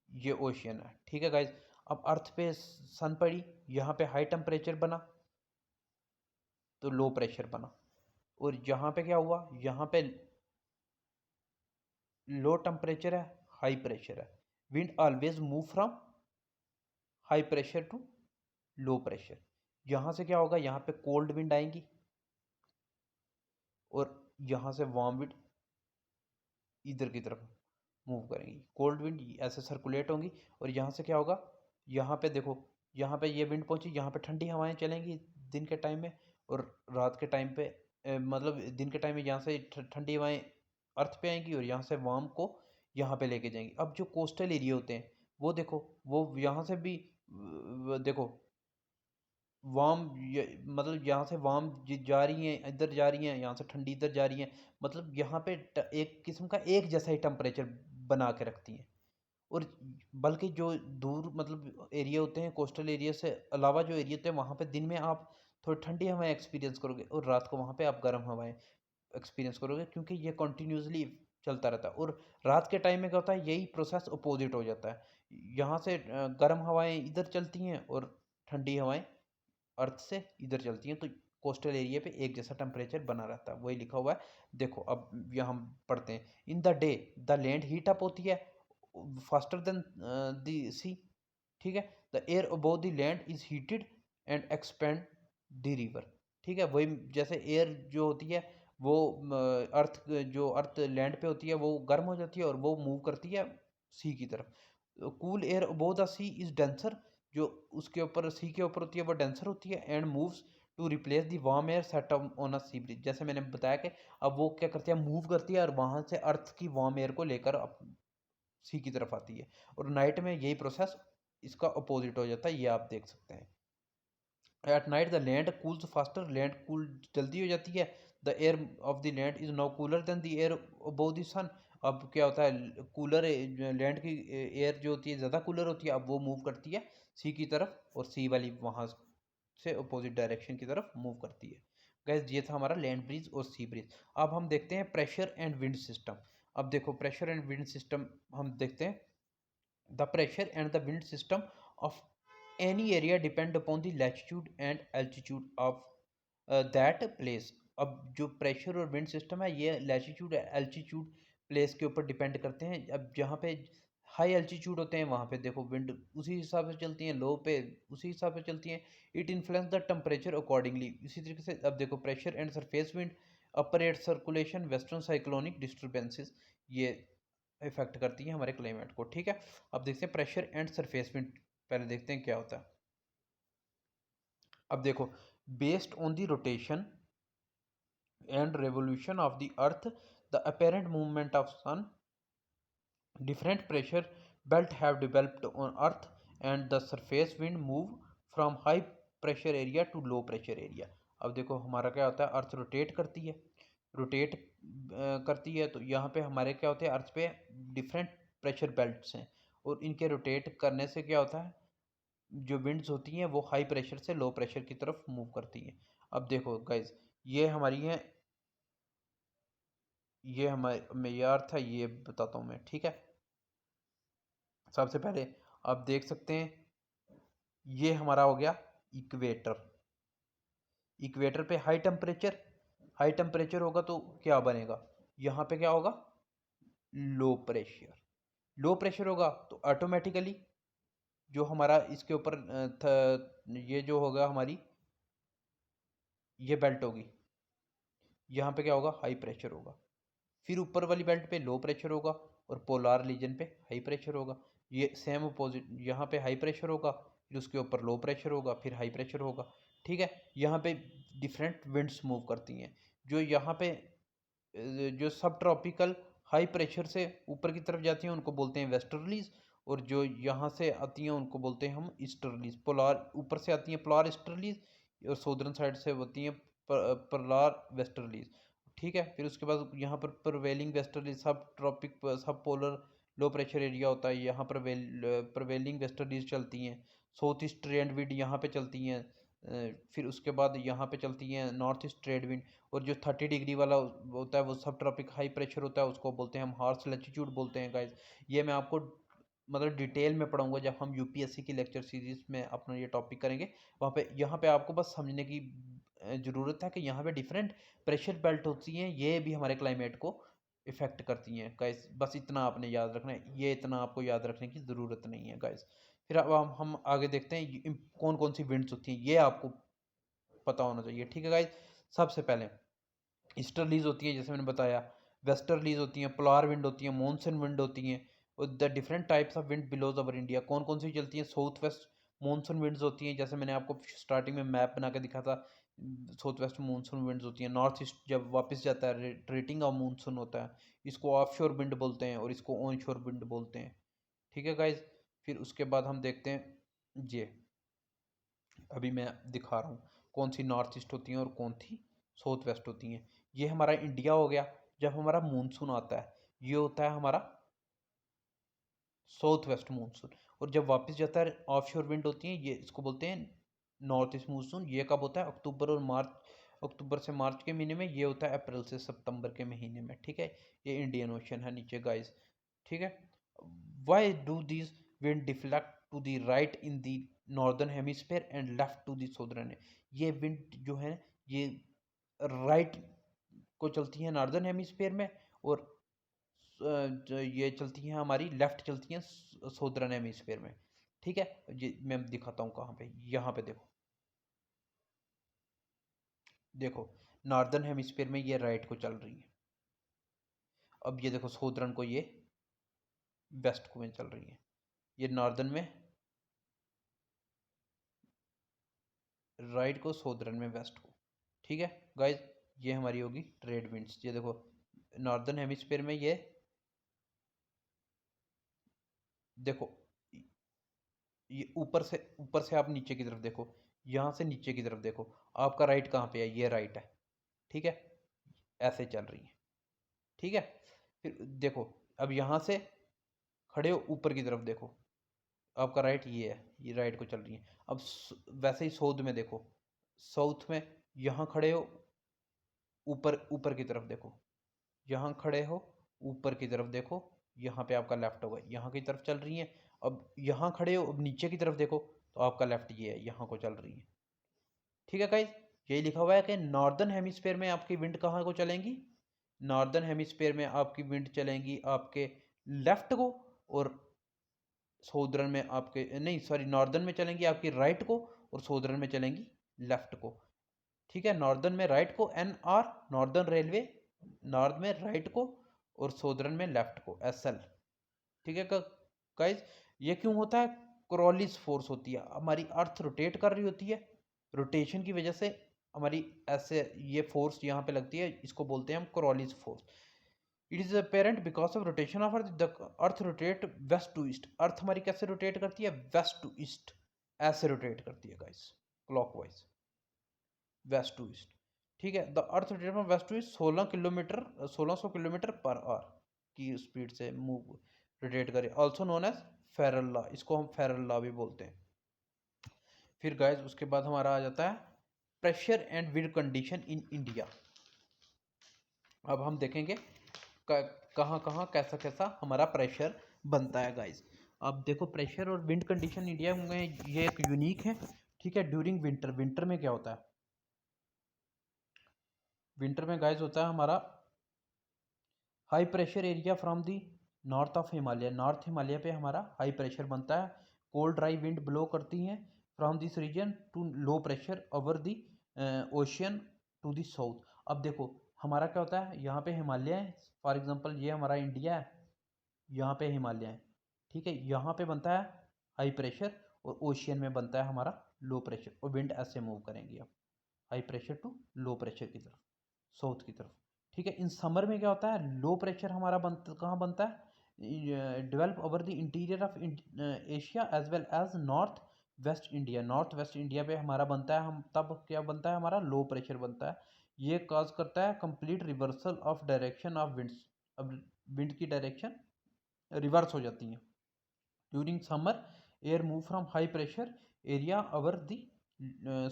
ये ओशियन है, ठीक है गाइज। अब अर्थ पे सन पड़ी, यहाँ पे हाई टेम्परेचर बना तो लो प्रेशर बना, और यहाँ पे क्या हुआ, यहाँ पे लो टेम्परेचर है, हाई प्रेशर है। Wind always move from high pressure to low pressure. यहाँ से क्या होगा, यहाँ पे कोल्ड विंड आएंगी, और यहाँ से वार्म विंड इधर की तरफ मूव करेंगी। कोल्ड विंड ऐसे सर्कुलेट होंगी, और यहाँ से क्या होगा, यहाँ पे देखो, यहाँ पे ये विंड पहुंची, यहाँ पे ठंडी हवाएं चलेंगी दिन के टाइम में, और रात के टाइम पे मतलब दिन के टाइम में यहाँ से ठंडी हवाएं अर्थ पे आएंगी, और यहाँ से वार्म को यहाँ पे लेके जाएंगी। अब जो कोस्टल एरिया होते हैं वो देखो, वो यहाँ से भी देखो वार्म, मतलब यहाँ से वार्म जा रही हैं, इधर जा रही हैं, यहाँ से ठंडी इधर जा रही हैं, मतलब यहाँ पे एक किस्म का एक जैसा ही टेम्परेचर बना के रखती हैं। और बल्कि जो दूर मतलब एरिया होते हैं, कोस्टल एरिया से अलावा जो एरिया होते हैं, वहाँ पे दिन में आप थोड़ी ठंडी हवाएं एक्सपीरियंस करोगे, और रात को वहाँ पे आप गर्म हवाएं एक्सपीरियंस करोगे, क्योंकि ये कंटिन्यूसली चलता रहता है। और रात के टाइम में क्या होता है, यही प्रोसेस अपोजिट हो जाता है, यहाँ से गर्म हवाएं इधर चलती हैं, और ठंडी हवाएं अर्थ से इधर चलती हैं, तो कोस्टल एरिया पे एक जैसा टेम्परेचर बना रहता है, वही लिखा हुआ है। देखो अब यहाँ हम पढ़ते हैं, in the day the land heat up होती है फास्टर देन द सी, ठीक है। The air above the land is heated and expand the river, ठीक है। वही जैसे एयर जो होती है वो अर्थ, जो अर्थ लैंड पे होती है वो गर्म हो जाती है, और वो मूव करती है सी की तरफ। Cool air above the sea is denser, जो उसके ऊपर सी के ऊपर होती है वो डेंसर होती है, and moves to replace the warm air set on a sea breeze. जैसे मैंने बताया कि अब वो क्या करती है, मूव करती है और वहाँ से अर्थ की वार्म एयर को लेकर सी की तरफ आती है। और नाइट में यही प्रोसेस इसका अपोजिट हो जाता है, ये आप देख सकते हैं। At night the land cools faster, land cool जल्दी हो जाती है। The air of the land is now cooler than the air above the sun. अब क्या होता है, कूलर लैंड की एयर जो होती है ज़्यादा कूलर होती है, अब वो मूव करती है सी की तरफ, और सी वाली वहाँ से अपोजिट डायरेक्शन की तरफ मूव करती है। गैस ये था हमारा लैंड ब्रिज और सी ब्रिज। अब हम देखते हैं प्रेशर एंड विंड सिस्टम। अब देखो प्रेशर एंड विंड सिस्टम हम देखते हैं। The pressure and the wind system of any area depend upon the latitude and altitude of that place. अब जो प्रेशर और विंड सिस्टम है ये लैटिट्यूड एल्टीट्यूड प्लेस के ऊपर डिपेंड करते हैं। अब जहाँ पे हाई एल्टीट्यूड होते हैं वहाँ पे देखो विंड उसी हिसाब से चलती हैं, लो पे उसी हिसाब से चलती हैं। It influence the temperature accordingly. इसी तरीके से अब देखो pressure and surface wind, upper air circulation, western cyclonic disturbances, ये इफेक्ट करती है हमारे क्लाइमेट को। ठीक है, अब देखते हैं प्रेशर एंड सरफेस विंड। पहले देखते हैं क्या होता है। अब देखो, based on the rotation and revolution of the earth, the apparent movement of sun, different pressure belt have developed on earth, and the surface wind move from high pressure area to low pressure area। अब देखो हमारा क्या होता है, earth rotate करती है, rotate करती है, तो यहाँ पे हमारे क्या होते हैं, अर्थ पे डिफरेंट प्रेशर बेल्ट्स हैं, और इनके रोटेट करने से क्या होता है, जो विंड्स होती हैं वो हाई प्रेशर से लो प्रेशर की तरफ मूव करती हैं। अब देखो गाइज, ये हमारी हैं, ये हमारे ये अर्थ है, ये बताता हूँ मैं। ठीक है, सबसे पहले आप देख सकते हैं ये हमारा हो गया इक्वेटर। इक्वेटर पे हाई टेम्परेचर, हाई टेम्परेचर होगा तो क्या बनेगा, यहाँ पे क्या होगा, लो प्रेशर। लो प्रेशर होगा तो ऑटोमेटिकली जो हमारा इसके ऊपर ये जो होगा हमारी ये बेल्ट होगी, यहाँ पे क्या होगा, हाई प्रेशर होगा। फिर ऊपर वाली बेल्ट पे लो प्रेशर होगा, और पोलार रीजन पे हाई प्रेशर होगा। ये सेम अपोजिट, यहाँ पे हाई प्रेशर होगा, फिर उसके ऊपर लो प्रेशर होगा, फिर हाई प्रेशर होगा। ठीक है, यहाँ पे डिफरेंट विंड्स मूव करती हैं। जो यहाँ पे जो सब ट्रॉपिकल हाई प्रेशर से ऊपर की तरफ जाती हैं उनको बोलते हैं वेस्टर्लीज, और जो यहाँ से आती हैं उनको बोलते हैं हम ईस्टर्लीज। पोलार ऊपर से आती हैं पोलार ईस्टर्लीज, और सौदर्न साइड से होती हैं पोलार वेस्टर्लीज। ठीक है, फिर उसके बाद यहाँ पर प्रिवेलिंग वेस्टर्ली सब ट्रॉपिक सब पोलर लो प्रेशर एरिया होता है, यहाँ पर प्रिवेलिंग वेस्टर्लीज चलती हैं। साउथ ईस्ट ट्रेड विंड यहाँ पे चलती हैं। फिर उसके बाद यहाँ पे चलती हैं नॉर्थ ईस्ट ट्रेड विंड। और जो 30 डिग्री वाला होता है वो सब ट्रॉपिक हाई प्रेशर होता है, उसको बोलते हैं हम हार्श लैटिट्यूड बोलते हैं गाइस। ये मैं आपको मतलब डिटेल में पढ़ाऊंगा जब हम यूपीएससी की लेक्चर सीरीज में अपना ये टॉपिक करेंगे। वहाँ पे यहाँ पे आपको बस समझने की ज़रूरत है कि यहाँ पे डिफरेंट प्रेशर बेल्ट होती हैं, ये भी हमारे क्लाइमेट को इफेक्ट करती हैं गाइस। बस इतना आपने याद रखना है, ये इतना आपको याद रखने की ज़रूरत नहीं है गाइस। फिर अब हम आगे देखते हैं कौन कौन सी विंड्स होती हैं, ये आपको पता होना चाहिए। ठीक है गाइस, सबसे पहले ईस्टर्लीज होती हैं जैसे मैंने बताया, वेस्टर्लीज होती हैं, पोलार विंड होती हैं, मॉनसून विंड होती हैं। और the different types of wind below our India कौन कौन सी चलती हैं, साउथ वेस्ट मॉनसून विंड्स होती हैं, जैसे मैंने आपको स्टार्टिंग में मैप बना के दिखा था। साउथ वेस्ट मॉनसून विंड्स होती हैं। नॉर्थ ईस्ट जब वापस जाता है रेटिंग ऑफ मॉनसून होता है, इसको ऑफ शोर विंड बोलते हैं, और इसको ऑन शोर विंड बोलते हैं। ठीक है गाइज, फिर उसके बाद हम देखते हैं ये अभी मैं दिखा रहा हूँ कौन सी नॉर्थ ईस्ट होती हैं और कौन सी साउथ वेस्ट होती हैं। ये हमारा इंडिया हो गया। जब हमारा मानसून आता है ये होता है हमारा साउथ वेस्ट मानसून, और जब वापस जाता है ऑफशोर विंड होती हैं, ये इसको बोलते हैं नॉर्थ ईस्ट मानसून। ये कब होता है, अक्टूबर और मार्च, अक्टूबर से मार्च के महीने में। ये होता है अप्रैल से सितंबर के महीने में। ठीक है, ये इंडियन ओशन है नीचे गाइस। ठीक है, why do this wind deflect to the right in the northern hemisphere and left to the southern. ये विंड जो है ये राइट को चलती है नॉर्दर्न हेमिस्फेयर में, और जो ये चलती हैं हमारी लेफ्ट चलती हैं सौदर्न हेमिस्फेयर में। ठीक है, ये मैं दिखाता हूँ कहाँ पे, यहाँ पे देखो, देखो नॉर्दर्न हेमिस्फेयर में ये राइट को चल रही है। अब ये देखो सौदर्न को ये वेस्ट को में चल रही है। ये नॉर्दर्न में राइट को, सौदर्न में वेस्ट को। ठीक है गाइज, ये हमारी होगी ट्रेड विंड्स। ये देखो नॉर्दर्न हेमिस्फीयर में ये देखो, ये ऊपर से आप नीचे की तरफ देखो, यहाँ से नीचे की तरफ देखो, आपका राइट कहाँ पे है, ये राइट है। ठीक है, ऐसे चल रही है। ठीक है, फिर देखो अब यहाँ से खड़े हो, ऊपर की तरफ देखो, आपका राइट ये है, ये राइट को चल रही है। अब वैसे ही साउथ में देखो, साउथ में यहाँ खड़े हो, ऊपर ऊपर की तरफ देखो, यहाँ खड़े हो, ऊपर की तरफ देखो, यहाँ पे आपका लेफ्ट होगा, यहाँ की तरफ चल रही है। अब यहाँ खड़े हो, अब नीचे की तरफ देखो, तो आपका लेफ्ट ये है, यहाँ को चल रही है। ठीक है गाइज, यही लिखा हुआ है कि नॉर्दर्न हेमिस्फेयर में आपकी विंड कहाँ को चलेंगी, नॉर्दर्न हेमिस्फेयर में आपकी विंड चलेंगी आपके लेफ्ट को, और साउदर्न में आपके नहीं सॉरी नॉर्दर्न में चलेंगी आपकी राइट को, और साउदर्न में चलेंगी लेफ्ट को। ठीक है, नॉर्दर्न में राइट को NR, नॉर्दर्न रेलवे, नॉर्थ में राइट को, और साउदर्न में लेफ्ट को SL। ठीक है गाइज, ये क्यों होता है, क्रॉलिस फोर्स होती है, हमारी अर्थ रोटेट कर रही होती है, रोटेशन की वजह से हमारी ऐसे ये फोर्स यहाँ पे लगती है, इसको बोलते हैं हम Coriolis force. It is apparent because of rotation of earth rotate west to east. Earth हमारी कैसे रोटेट करती है, वेस्ट टू ईस्ट, ऐसे रोटेट करती है guys, clockwise, west to east. ठीक है, the earth rotate from west to east 1600 kilometre per hour की स्पीड से मूव रोटेट करे, also known as Ferrel law, इसको हम फेरल लॉ भी बोलते हैं। फिर गाइस उसके बाद हमारा आ जाता है pressure and wind condition in India. अब हम देखेंगे कहाँ कहाँ कैसा कैसा हमारा प्रेशर बनता है गाइस। अब देखो प्रेशर और विंड कंडीशन इंडिया में ये एक यूनिक है। ठीक है, ड्यूरिंग विंटर, विंटर में क्या होता है, विंटर में गाइस होता है हमारा high pressure area from the north of Himalaya, north Himalaya पे हमारा हाई प्रेशर बनता है। कोल्ड ड्राई विंड ब्लो करती हैं from this region to low pressure over the ocean to the south. अब देखो हमारा क्या होता है, यहाँ पे हिमालय है, फॉर एग्जांपल ये हमारा इंडिया है, यहाँ पे हिमालय है। ठीक है, यहाँ पे बनता है हाई प्रेशर, और ओशियन में बनता है हमारा लो प्रेशर, और विंड ऐसे मूव करेंगी अब high pressure to low pressure की तरफ, साउथ की तरफ। ठीक है, इन समर में क्या होता है, लो प्रेशर हमारा कहाँ बनता है, develop over the interior of Asia as well as north west India, north west India पे हमारा बनता है, हम तब क्या बनता है, हमारा लो प्रेशर बनता है। ये कॉज करता है complete reversal of direction of winds, अब विंड की डायरेक्शन रिवर्स हो जाती हैं। During summer air move from high pressure area over the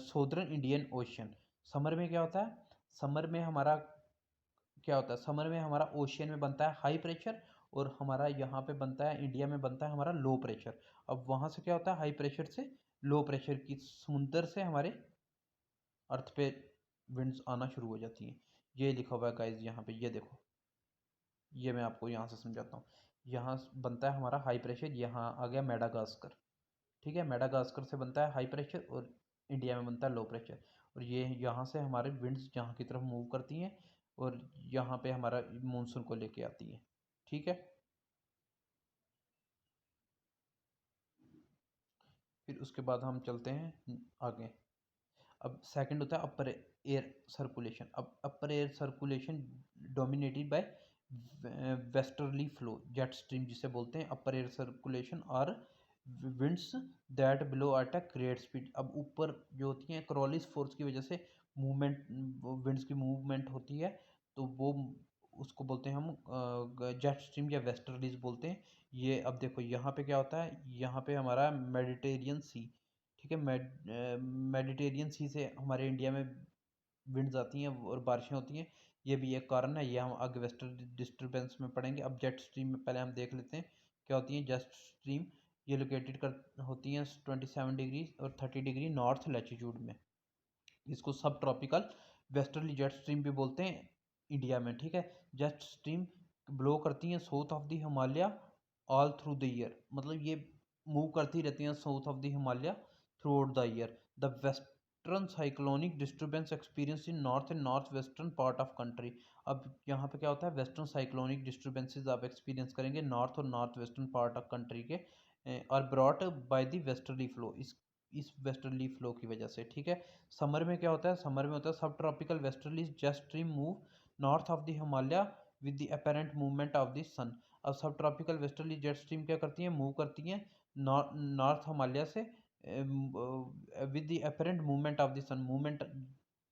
southern Indian ocean. Summer में क्या होता है, समर में हमारा क्या होता है, समर में हमारा ओशियन में बनता है हाई प्रेशर, और हमारा यहाँ पे बनता है इंडिया में बनता है हमारा लो प्रेशर। अब वहाँ से क्या होता है, हाई प्रेशर से लो प्रेशर की समुंदर से हमारे अर्थ पे विंड्स आना शुरू हो जाती हैं। ये लिखा हुआ है गाइज यहाँ पे, ये देखो, ये मैं आपको यहाँ से समझाता हूँ। यहाँ बनता है हमारा हाई प्रेशर, यहाँ आ गया मेडागास्कर। ठीक है, मेडागास्कर से बनता है हाई प्रेशर, और इंडिया में बनता है लो प्रेशर, और ये यहाँ से हमारे विंड्स जहाँ की तरफ मूव करती हैं, और यहाँ पे हमारा मानसून को लेके आती है। ठीक है, फिर उसके बाद हम चलते हैं आगे। अब सेकंड होता है अपर एयर सर्कुलेशन। अब upper air circulation dominated by westerly flow, jet stream जिसे बोलते हैं अपर एयर सर्कुलेशन, और winds that blow at a great speed. अब ऊपर जो होती हैं क्रॉलिस फोर्स की वजह से मूवमेंट, विंड्स की मूवमेंट होती है, तो वो उसको बोलते हैं हम जेट स्ट्रीम या वेस्टर्लीज बोलते हैं। ये अब देखो यहाँ पे क्या होता है, यहाँ पे हमारा मेडिटेरियन सी। ठीक है, मेडिटेरियन सी से हमारे इंडिया में विंड्स आती हैं और बारिशें होती हैं, ये भी एक कारण है। ये हम आगे वेस्टर्न डिस्टर्बेंस में पढ़ेंगे। अब जेट स्ट्रीम में पहले हम देख लेते हैं क्या होती हैं जेट स्ट्रीम। ये लोकेटेड कर होती हैं 27 डिग्री और 30 डिग्री नॉर्थ लैटिट्यूड में, इसको सब ट्रॉपिकल वेस्टर्ली जेट स्ट्रीम भी बोलते हैं इंडिया में। ठीक है, जेट स्ट्रीम ब्लो करती हैं south of the Himalaya all through the year, मतलब ये मूव करती रहती हैं south of the Himalaya throughout the year. The west western cyclonic disturbance experience in north and north western part of country. अब यहाँ पे क्या होता है, वेस्टर्न साइक्लोनिक डिस्टर्बेंसेज आप एक्सपीरियंस करेंगे नॉर्थ और north western part of country के, और brought by the westerly flow, इस वेस्टर्ली फ्लो की वजह से, ठीक है। समर में क्या होता है, समर में होता है subtropical westerly jet stream move north of the Himalaya with the apparent movement of the sun. अब subtropical westerly jet stream क्या करती हैं, मूव करती हैं नॉर्थ हिमालय से with the apparent movement of the sun, movement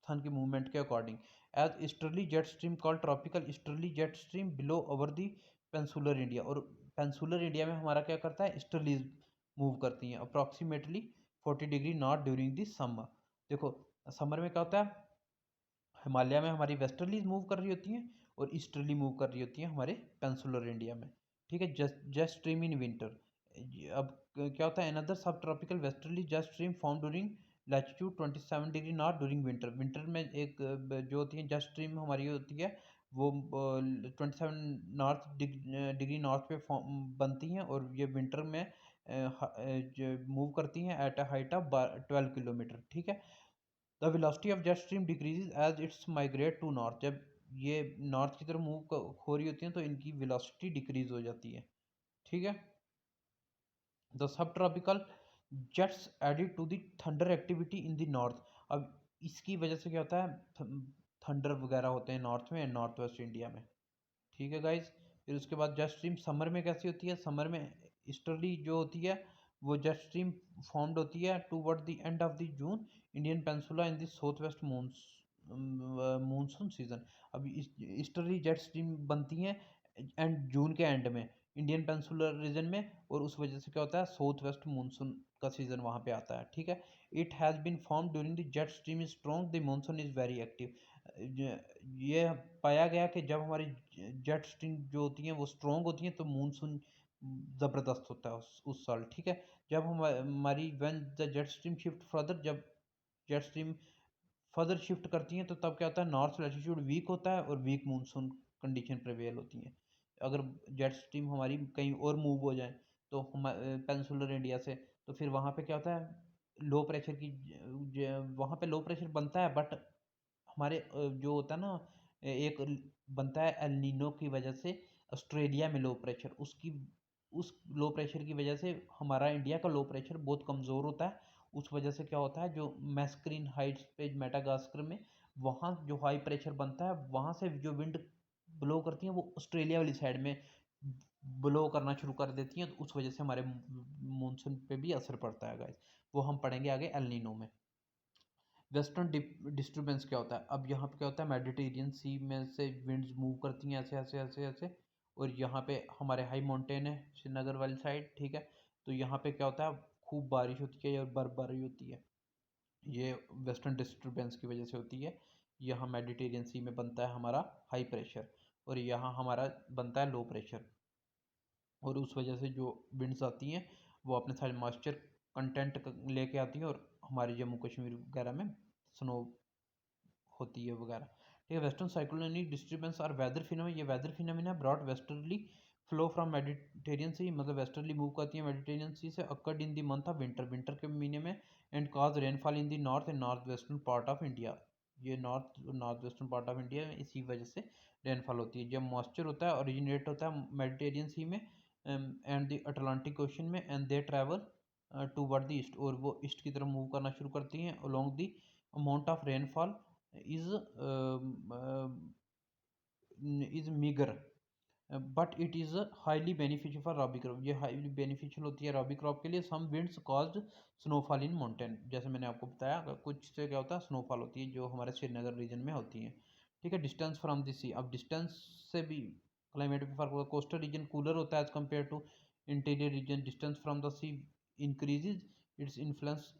सन की movement के according, as easterly jet stream called tropical easterly jet stream below over the peninsular India. और peninsular India में हमारा क्या करता है, ईस्टर्ली मूव करती हैं approximately 40 degree north during the summer. देखो समर में क्या होता है, हिमालय में हमारी वेस्टर्ली मूव कर रही होती हैं और ईस्टर्ली मूव कर रही होती हैं हमारे पेंसुलर इंडिया में, ठीक है। जेट स्ट्रीम इन विंटर, अब क्या होता है, अनदर सब tropical westerly jet stream form during latitude 27 degree north during winter. Winter में एक जो होती है जेट स्ट्रीम हमारी होती है वो 27 नॉर्थ डिग्री नॉर्थ पे बनती हैं, और ये विंटर में मूव करती हैं at a height of 12 kilometre, ठीक है। The velocity of jet stream decreases as its migrate to north. जब ये नॉर्थ की तरफ मूव हो रही होती हैं तो इनकी वेलोसिटी डिक्रीज हो जाती है, ठीक है। The sub tropical jets added to the thunder activity in the north. अब इसकी वजह से क्या होता है, थंडर वगैरह होते हैं नॉर्थ में, नॉर्थ वेस्ट इंडिया में, ठीक है गाइज। फिर उसके बाद जेट स्ट्रीम समर में कैसी होती है, समर में ईस्टर्ली जो होती है वो जेट स्ट्रीम फॉर्म्ड होती है toward the end of the June Indian peninsula in the south west monsoon season. अब ईस्टर्ली जेट स्ट्रीम बनती हैं एंड जून के एंड में इंडियन पेंसुलर रीजन में, और उस वजह से क्या होता है, साउथ वेस्ट मूनसून का सीजन वहाँ पे आता है, ठीक है। It has been form during the jet stream is strong the monsoon is very active. ये पाया गया कि जब हमारी जेट स्ट्रीम जो होती हैं वो स्ट्रॉन्ग होती हैं तो मानसून ज़बरदस्त होता है उस साल, ठीक है। जब हमारी when the jet stream shift further, जब जेट स्ट्रीम फर्दर शिफ्ट करती हैं तो तब क्या होता है, नॉर्थ लैटिट्यूड वीक होता है और वीक मानसून कंडीशन प्रिवेल होती हैं। अगर जेट स्ट्रीम हमारी कहीं और मूव हो जाए तो हम पेंसुलर इंडिया से, तो फिर वहाँ पे क्या होता है, लो प्रेशर की वहाँ पे लो प्रेशर बनता है, बट हमारे जो होता है ना, एक बनता है एल नीनो की वजह से ऑस्ट्रेलिया में लो प्रेशर, उसकी उस लो प्रेशर की वजह से हमारा इंडिया का लो प्रेशर बहुत कमज़ोर होता है। उस वजह से क्या होता है, जो मैस्करीन हाइट्स पे मेडागास्कर में वहाँ जो हाई प्रेशर बनता है, वहाँ से जो विंड ब्लो करती हैं वो ऑस्ट्रेलिया वाली साइड में ब्लो करना शुरू कर देती हैं, तो उस वजह से हमारे मानसून पे भी असर पड़ता है गाइस। वो हम पढ़ेंगे आगे एल नीनो में। वेस्टर्न डिस्टर्बेंस क्या होता है, अब यहाँ पे क्या होता है, मेडिटेरियन सी में से विंड्स मूव करती हैं ऐसे ऐसे ऐसे ऐसे, और यहाँ पे हमारे हाई माउंटेन है श्रीनगर वाली साइड, ठीक है। तो यहाँ पे क्या होता है, खूब बारिश होती है और बर्फबारी होती है, ये वेस्टर्न डिस्टर्बेंस की वजह से होती है। यहाँ मेडिटेरियन सी में बनता है हमारा हाई प्रेशर, और यहाँ हमारा बनता है लो प्रेशर, और उस वजह से जो विंड्स आती हैं वो अपने साथ मॉइस्चर कंटेंट लेके आती हैं, और हमारे जम्मू कश्मीर वगैरह में स्नो होती है वगैरह, ठीक है। वेस्टर्न साइक्लोनिक डिस्टर्बेंस और वेदर फिनोमेना, ये weather phenomena broad westerly flow from Mediterranean sea, मतलब वेस्टर्ली मूव करती है मेडिटेरियन सी से, occurred in the month of winter, winter के महीने में, and cause rainfall in the north and north western part of India. ये north western part of India में इसी वजह से रेनफॉल होती है। जब मॉइस्चर होता है ओरिजिनेट होता है मेडिटेरियन सी में एंड द अटलांटिक ओशन में, and they travel toward the east, और वो ईस्ट की तरफ मूव करना शुरू करती हैं along the amount of rainfall is meager, but it is highly beneficial for rabi crop, ये हाईली बेनिफिशियल होती है रबी क्रॉप के लिए। Some winds caused snowfall in mountain, जैसे मैंने आपको बताया कुछ से क्या होता है, स्नोफॉल होती है जो हमारे श्रीनगर रीजन में होती है, ठीक है। डिस्टेंस फ्रॉम द सी, अब डिस्टेंस से भी क्लाइमेट में फर्क होगा। कोस्टल रीजन कूलर होता है as compare to interior region. Distance from the sea increases, its influence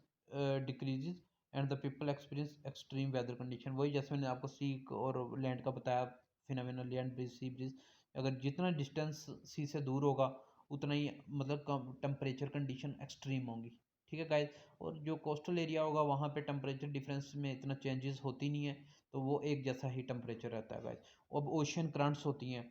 decreases, and the people experience extreme weather condition. वही जैसे मैंने आपको सी और लैंड का बताया, phenomenal land breeze, sea breeze, अगर जितना डिस्टेंस सी से दूर होगा उतना ही मतलब कम टेम्परेचर कंडीशन एक्सट्रीम होंगी, ठीक है गाइस। और जो कोस्टल एरिया होगा वहाँ पे टेम्परेचर डिफरेंस में इतना चेंजेस होती नहीं है, तो वो एक जैसा ही टेम्परेचर रहता है गाइस। अब ओशन करंट्स होती हैं,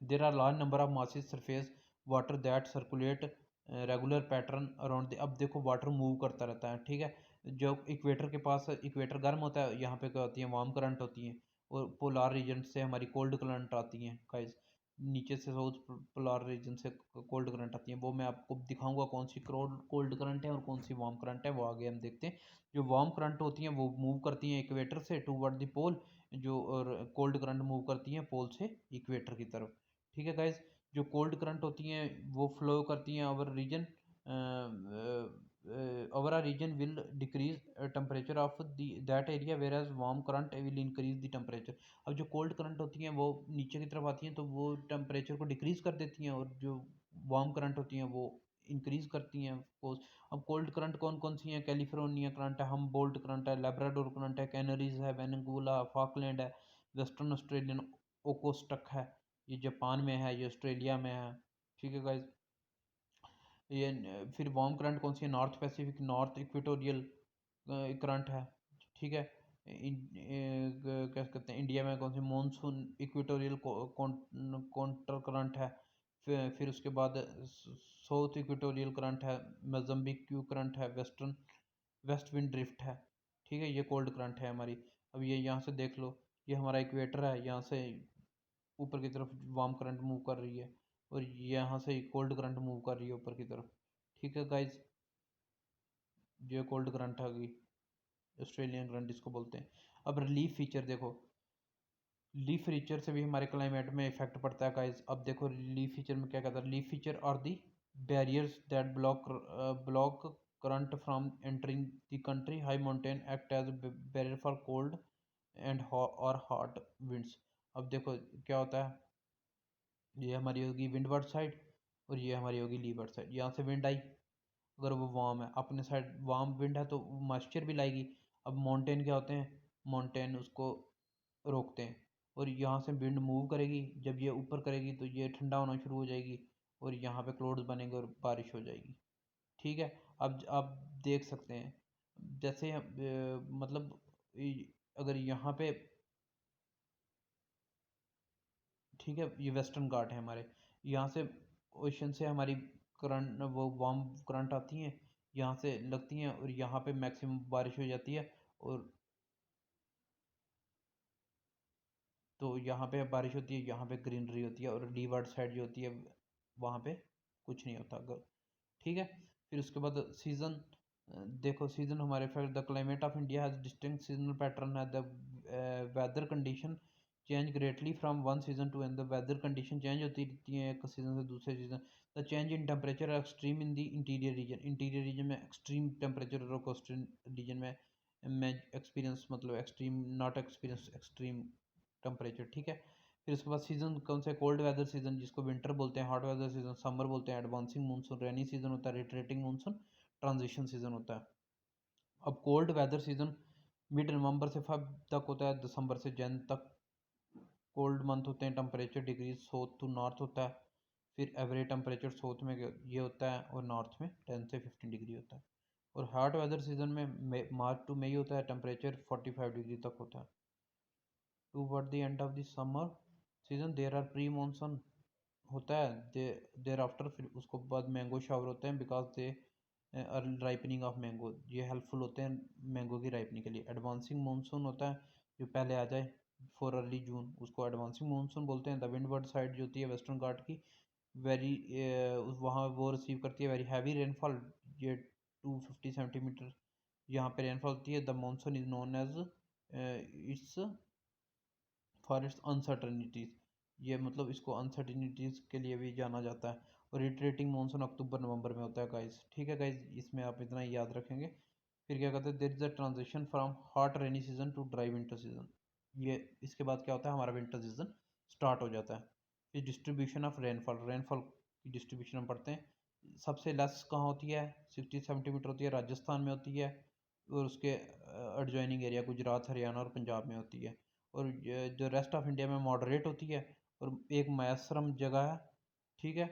there are large number of masses surface water that circulate regular pattern around the, अब देखो वाटर मूव करता रहता है, ठीक है। जो इक्वेटर के पास, इक्वेटर गर्म होता है, यहाँ पे क्या होती है, वार्म करंट होती हैं, और पोलार रीजन से हमारी कोल्ड करंट आती हैं गाइस। नीचे से साउथ पोलार रीजन से कोल्ड करंट आती है, वो मैं आपको दिखाऊंगा कौन सी कोल्ड करंट है और कौन सी वार्म करंट है, वो आगे हम देखते हैं। जो वार्म करंट होती हैं वो मूव करती हैं इक्वेटर से टूवर्ड द पोल, जो और कोल्ड करंट मूव करती हैं पोल से इक्वेटर की तरफ। ठीक है गाइज। जो कोल्ड करंट होती हैं वो फ्लो करती हैं over region, our region will decrease temperature of that area, whereas warm current will increase the temperature। अब जो कोल्ड करंट होती हैं वो नीचे की तरफ आती हैं तो वो टेम्परेचर को डिक्रीज कर देती हैं, और जो वार्म करंट होती हैं वो इंक्रीज करती हैं सपोज। अब कोल्ड करंट कौन कौन सी हैं, कैलिफोर्निया करंट है, हम बोल्ट करंट है, लेब्राडोर करंट है, कैनरीज है, वेनेजुला, फॉकलैंड है, वेस्टर्न ऑस्ट्रेलियन ओकोस्टक है, ये जापान में है, ये ऑस्ट्रेलिया में है। ठीक है गाइज। ये फिर वार्म करंट कौन सी है, north Pacific, north equatorial current है। ठीक है। क्या कहते हैं, इंडिया में कौन सी, मॉनसून इक्वेटोरियल काउंटर करंट है। फिर उसके बाद साउथ इक्वेटोरियल करंट है, मोज़म्बिक क्यू करंट है, वेस्ट विंड ड्रिफ्ट है। ठीक है, ये कोल्ड करंट है हमारी। अब ये यहाँ से देख लो, ये हमारा इक्वेटर है, यहाँ से ऊपर की तरफ वार्म करंट मूव कर रही है, और यहाँ से कोल्ड करंट मूव कर रही है ऊपर की तरफ। ठीक है गाइज, ये कोल्ड करंट आ गई, ऑस्ट्रेलियन करंट इसको बोलते हैं। अब रिलीफ फीचर देखो, लीफ फीचर से भी हमारे क्लाइमेट में इफेक्ट पड़ता है गाइज। अब देखो लीफ फीचर में क्या कहता है, relief feature are the barriers that block current from entering the country, high mountain act as barrier for cold and और हॉट विंड्स। अब देखो क्या होता है, ये हमारी होगी विंडवर्ड साइड, और ये हमारी होगी लीवर्ड साइड। यहाँ से विंड आई, अगर वो वार्म है, अपने साइड वार्म विंड है तो मॉइस्चर भी लाएगी। अब माउंटेन क्या होते हैं, माउंटेन उसको रोकते हैं, और यहाँ से विंड मूव करेगी, जब ये ऊपर करेगी तो ये ठंडा होना शुरू हो जाएगी, और यहाँ पे क्लाउड्स बनेंगे और बारिश हो जाएगी। ठीक है। अब आप देख सकते हैं, जैसे मतलब अगर यहाँ पे, ठीक है, ये वेस्टर्न घाट है हमारे, यहाँ से ओशन से हमारी करंट, वो वार्म करंट आती हैं, यहाँ से लगती हैं, और यहाँ पे मैक्सिमम बारिश हो जाती है, और तो यहाँ पे बारिश होती है, यहाँ पे ग्रीनरी होती है, और लीवर्ड साइड जो होती है वहाँ पे कुछ नहीं होता अगर। ठीक है। फिर उसके बाद सीज़न देखो, सीज़न हमारे फिर the climate of India has distinct seasonal pattern है, the weather condition change greatly from one season to and, the weather condition change होती रहती है एक सीज़न से दूसरे season. The change in temperature extreme in the interior region में extreme temperature, और coastal region में एक्सपीरियंस, मतलब extreme not experience extreme temperature. ठीक है। फिर उसके बाद सीजन कौन सा है, कोल्ड वेदर सीजन जिसको विंटर बोलते हैं, हॉट वेदर सीजन समर बोलते हैं, एडवांसिंग मानसून रेनी सीजन होता है, रिट्रेटिंग मानसून ट्रांजिशन सीजन होता है। अब cold weather season mid November से फब तक होता है, दिसंबर से जन तक कोल्ड मंथ होते हैं, temperature degree south to north होता है। फिर एवरेज टेम्परेचर साउथ में ये होता है, और नॉर्थ में 10 से 15 डिग्री होता है। और हॉट वेदर सीजन में मार्च टू मई होता है, टेम्परेचर 45 डिग्री तक होता है। Toward the end of the summer season there are pre monsoon होता है, देर आफ्टर, फिर उसको बाद मैंगो शावर होते हैं, because they early ripening of mango, ये हेल्पफुल होते हैं मैंगो की राइपनिंग के लिए। एडवांसिंग मानसून होता है, जो पहले आ जाए फॉर अर्ली जून, उसको एडवांसिंग मानसून बोलते हैं। द विंडवर्ड साइड जो होती है वेस्टर्न घाट की, वेरी वहाँ वो रिसीव करती है वेरी हैवी रेनफॉल, ये 250 सेंटीमीटर यहाँ पे रेनफॉल होती है। The monsoon is known as its for its uncertainties, ये मतलब इसको अनसर्टनिटीज़ के लिए भी जाना जाता है। और रिट्रेटिंग मानसून अक्टूबर नवंबर में होता है गाइस। ठीक है गाइस, इसमें आप इतना ही याद रखेंगे। फिर क्या कहते हैं, there is a transition from hot rainy season to dry winter season, ये इसके बाद क्या होता है, हमारा विंटर सीजन स्टार्ट हो जाता है। फिर डिस्ट्रीब्यूशन ऑफ रेनफॉल, रेनफॉल की डिस्ट्रीब्यूशन हम पढ़ते हैं। सबसे लेस कहाँ होती है, 60 सेंटीमीटर होती है, राजस्थान में होती है, और उसके एडजॉइनिंग एरिया गुजरात, हरियाणा और पंजाब में होती है। और जो रेस्ट ऑफ इंडिया में मॉडरेट होती है, और एक मैसरम जगह है, ठीक है,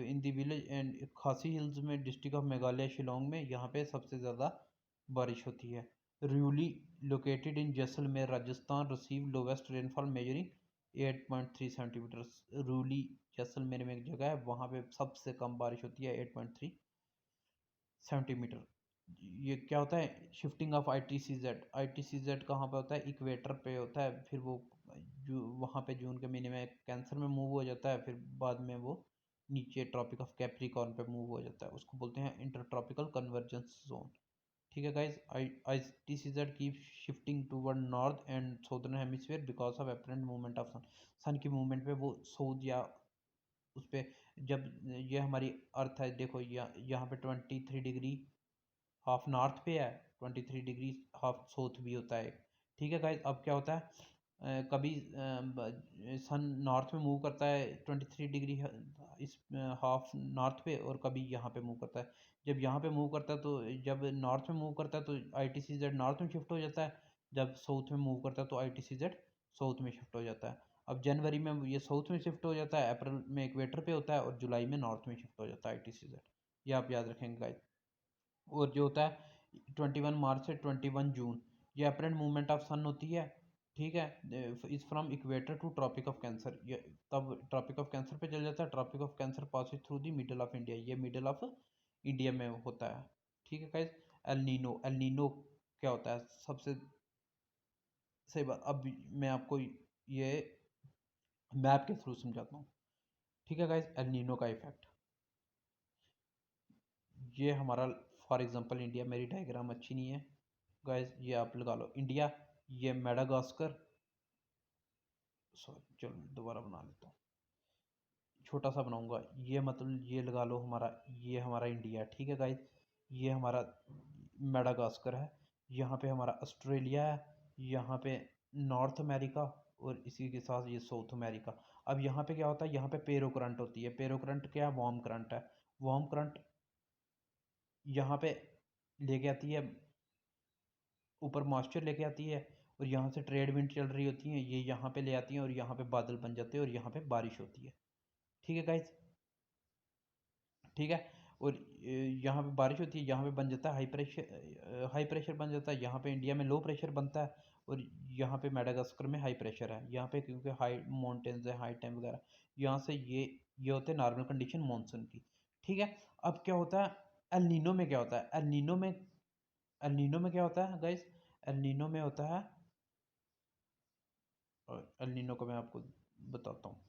in the village and Khasi hills में, डिस्ट्रिक्ट ऑफ मेघालय शिलोंग में, यहाँ पे सबसे ज़्यादा बारिश होती है। Ruli located in Jaisalmer Rajasthan receive lowest rainfall measuring 8.3 centimetre. Ruli Jaisalmer में एक जगह है, वहाँ पे सबसे कम बारिश होती है 8.3 सेंटीमीटर। ये क्या होता है, शिफ्टिंग ऑफ ITCZ। ITCZ कहाँ पे होता है, इक्वेटर पे होता है, फिर वो वहाँ पे जून के महीने में कैंसर में मूव हो जाता है, फिर बाद में वो नीचे ट्रॉपिक ऑफ कैप्रिकॉर्न पे मूव हो जाता है, उसको बोलते हैं इंटर ट्रॉपिकल कन्वर्जेंस जोन। ठीक है guys, ITCZ keep shifting toward north and southern hemisphere because of apparent movement of sun. Sun की मूवमेंट पे वो साउथ या उस पे, जब ये हमारी अर्थ है, देखो यहाँ पे 23 डिग्री हाफ नॉर्थ पे है, 23 डिग्री हाफ साउथ भी होता है। ठीक है गाइज, अब क्या होता है, कभी सन नॉर्थ में मूव करता है 23 डिग्री इस हाफ नॉर्थ पे, और कभी यहाँ पे मूव करता है। जब यहाँ पे मूव करता है तो, जब नॉर्थ में मूव करता है तो ITCZ नॉर्थ में शिफ्ट हो जाता है, जब साउथ में मूव करता है तो ITCZ साउथ में शिफ्ट हो जाता है। अब जनवरी में ये साउथ में शिफ्ट हो जाता है, अप्रैल में इक्वेटर पे होता है, और जुलाई में नॉर्थ में शिफ्ट हो जाता है ITCZ। ये आप याद रखेंगे गाइज। और जो होता है 21 मार्च से 21 जून, ये अपरेंट मूवमेंट ऑफ सन होती है। ठीक है, is from equator to tropic of cancer, ये तब ट्रॉपिक ऑफ कैंसर पे चल जाता है। Tropic of cancer passes through the middle of India, ये मिडल ऑफ इंडिया में होता है। ठीक है गाइस। एल नीनो क्या होता है, सबसे सही बात, अब मैं आपको ये मैप के थ्रू समझाता हूँ। ठीक है गाइस, एल नीनो का इफेक्ट, ये हमारा, फॉर एग्जांपल इंडिया, मेरी डायग्राम अच्छी नहीं है गाइस, ये आप लगा लो इंडिया, ये मेडागास्कर, सॉरी चलो दोबारा बना लेता हूँ, छोटा सा बनाऊंगा, ये मतलब ये लगा लो हमारा, ये हमारा इंडिया। ठीक है गाइस, ये हमारा मेडागास्कर है, यहाँ पे हमारा ऑस्ट्रेलिया है, यहाँ पे नॉर्थ अमेरिका, और इसी के साथ ये साउथ अमेरिका। अब यहाँ पे क्या होता है, यहाँ पे पेरो करंट होती है। पेरो करंट क्या है, वार्म करंट है। वार्म करंट यहाँ पे लेके आती है, ऊपर मॉइस्चर लेके आती है, और यहाँ से ट्रेड विंड चल रही होती है, ये यहाँ पे ले आती हैं, और यहाँ पे बादल बन जाते हैं, और यहाँ पे बारिश होती है। ठीक है गाइज, ठीक है। और यहाँ पे बारिश होती है, यहाँ पे बन जाता है हाई प्रेशर, हाई प्रेशर बन जाता है, यहाँ पे इंडिया में लो प्रेशर बनता है, और यहाँ पे मेडागास्कर में हाई प्रेशर है, यहाँ पे क्योंकि हाई माउंटेन्स है, हाई टाइम वगैरह, यहाँ से ये होते हैं नॉर्मल कंडीशन मानसून की। ठीक है। अब क्या होता है, एल नीनो में क्या होता है, एल नीनो में क्या होता है गाइस, एल नीनो में होता है, और एल नीनो को मैं आपको बताता हूँ।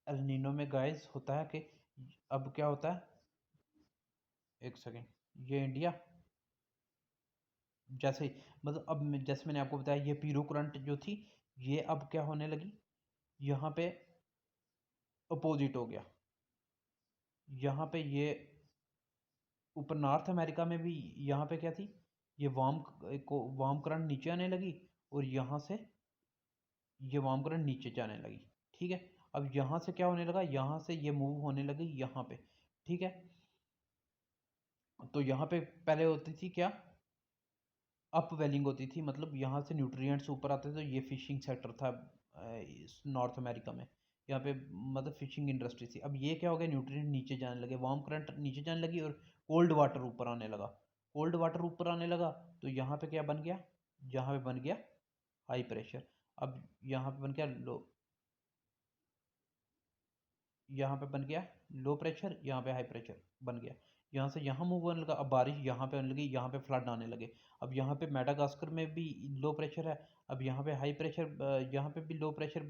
एल नीनो में गाइस होता है कि, अब क्या होता है, एक सेकेंड, ये इंडिया, जैसे मतलब अब जैसे मैंने आपको बताया, ये पीरो करंट जो थी, ये अब क्या होने लगी, यहाँ पे अपोजिट हो गया। यहाँ पे ये ऊपर नॉर्थ अमेरिका में भी, यहाँ पे क्या थी, ये वार्म करंट नीचे आने लगी, और यहाँ से ये वार्म करंट नीचे जाने लगी। ठीक है। अब यहाँ से क्या होने लगा, यहाँ से ये मूव होने लगी यहाँ पे। ठीक है। तो यहाँ पे पहले होती थी क्या, अप वेलिंग होती थी, मतलब यहाँ से न्यूट्रिएंट्स ऊपर आते थे, तो ये फिशिंग सेक्टर था नॉर्थ अमेरिका में, यहाँ पे मतलब फिशिंग इंडस्ट्री थी। अब ये क्या हो गया, न्यूट्रिएंट नीचे जाने लगे, वार्म करंट नीचे जाने लगी, और कोल्ड वाटर ऊपर आने लगा। कोल्ड वाटर ऊपर आने लगा, तो यहाँ पे क्या बन गया, यहाँ पे बन गया हाई प्रेशर। अब यहाँ पे बन गया लो, यहाँ पे बन गया लो प्रेशर, यहाँ पे हाई प्रेशर बन गया, यहाँ से यहाँ मूव होने लगा। अब बारिश यहाँ पे होने लगी, यहाँ पे फ्लड आने लगे। अब यहाँ पे मेडागास्कर में भी लो प्रेशर है, अब यहाँ पे हाई प्रेशर, यहाँ पे भी लो प्रेशर,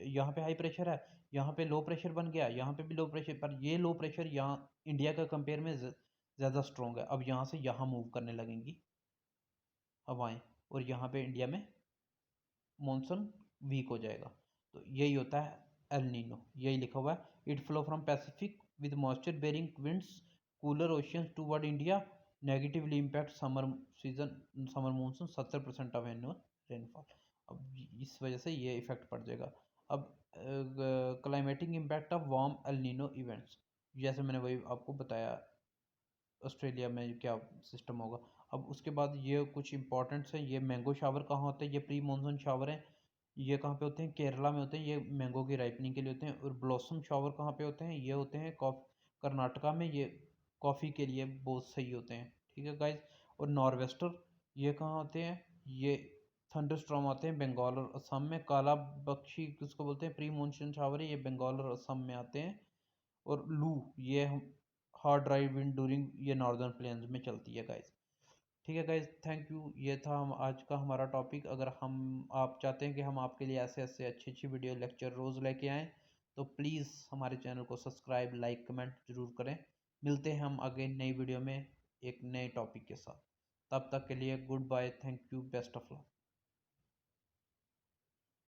यहाँ पे हाई प्रेशर है, यहाँ पे लो प्रेशर बन गया, यहाँ पे भी लो प्रेशर, पर ये लो प्रेशर यहाँ इंडिया का कंपेयर में ज़्यादा स्ट्रॉन्ग है। अब यहाँ से यहाँ मूव करने लगेंगी हवाएं, और यहाँ पे इंडिया में मॉनसून वीक हो जाएगा। तो यही होता है एल नीनो, यही लिखा हुआ है, it flow from Pacific with moisture bearing winds cooler oceans toward India, negatively impact summer season, summer monsoon 70% of annual rainfall. अब इस वजह से ये इफेक्ट पड़ जाएगा। अब climatic impact of warm El Nino events, जैसे मैंने वही आपको बताया ऑस्ट्रेलिया में क्या सिस्टम होगा। अब उसके बाद ये कुछ इंपॉर्टेंट्स हैं, ये मैंगो शावर कहाँ होते हैं, ये प्री मानसून शावर हैं, ये कहाँ पे होते हैं, केरला में होते हैं, ये मैंगो की राइपनिंग के लिए होते हैं। और ब्लॉसम शावर कहाँ पे होते हैं, ये होते हैं कर्नाटका में, ये कॉफ़ी के लिए बहुत सही होते हैं। ठीक है गाइज। और नॉर्वेस्टर ये कहाँ होते हैं, ये थंडरस्टॉर्म आते हैं बंगाल और असम में। काला बख्शी किसको बोलते हैं, प्री मानसून शावर है, ये बंगाल और असम में आते हैं। और लू, ये हार्ड ड्राइव विंड ड्यूरिंग, ये नॉर्दर्न प्लेन्स में चलती है गाइस। ठीक है गाइस, थैंक यू। ये था हम आज का हमारा टॉपिक। अगर हम आप चाहते हैं कि हम आपके लिए ऐसे ऐसे अच्छी अच्छी वीडियो लेक्चर रोज़ लेके आएँ, तो प्लीज़ हमारे चैनल को सब्सक्राइब, लाइक, कमेंट ज़रूर करें। मिलते हैं हम आगे नई वीडियो में एक नए टॉपिक के साथ। तब तक के लिए goodbye, thank you, best of luck.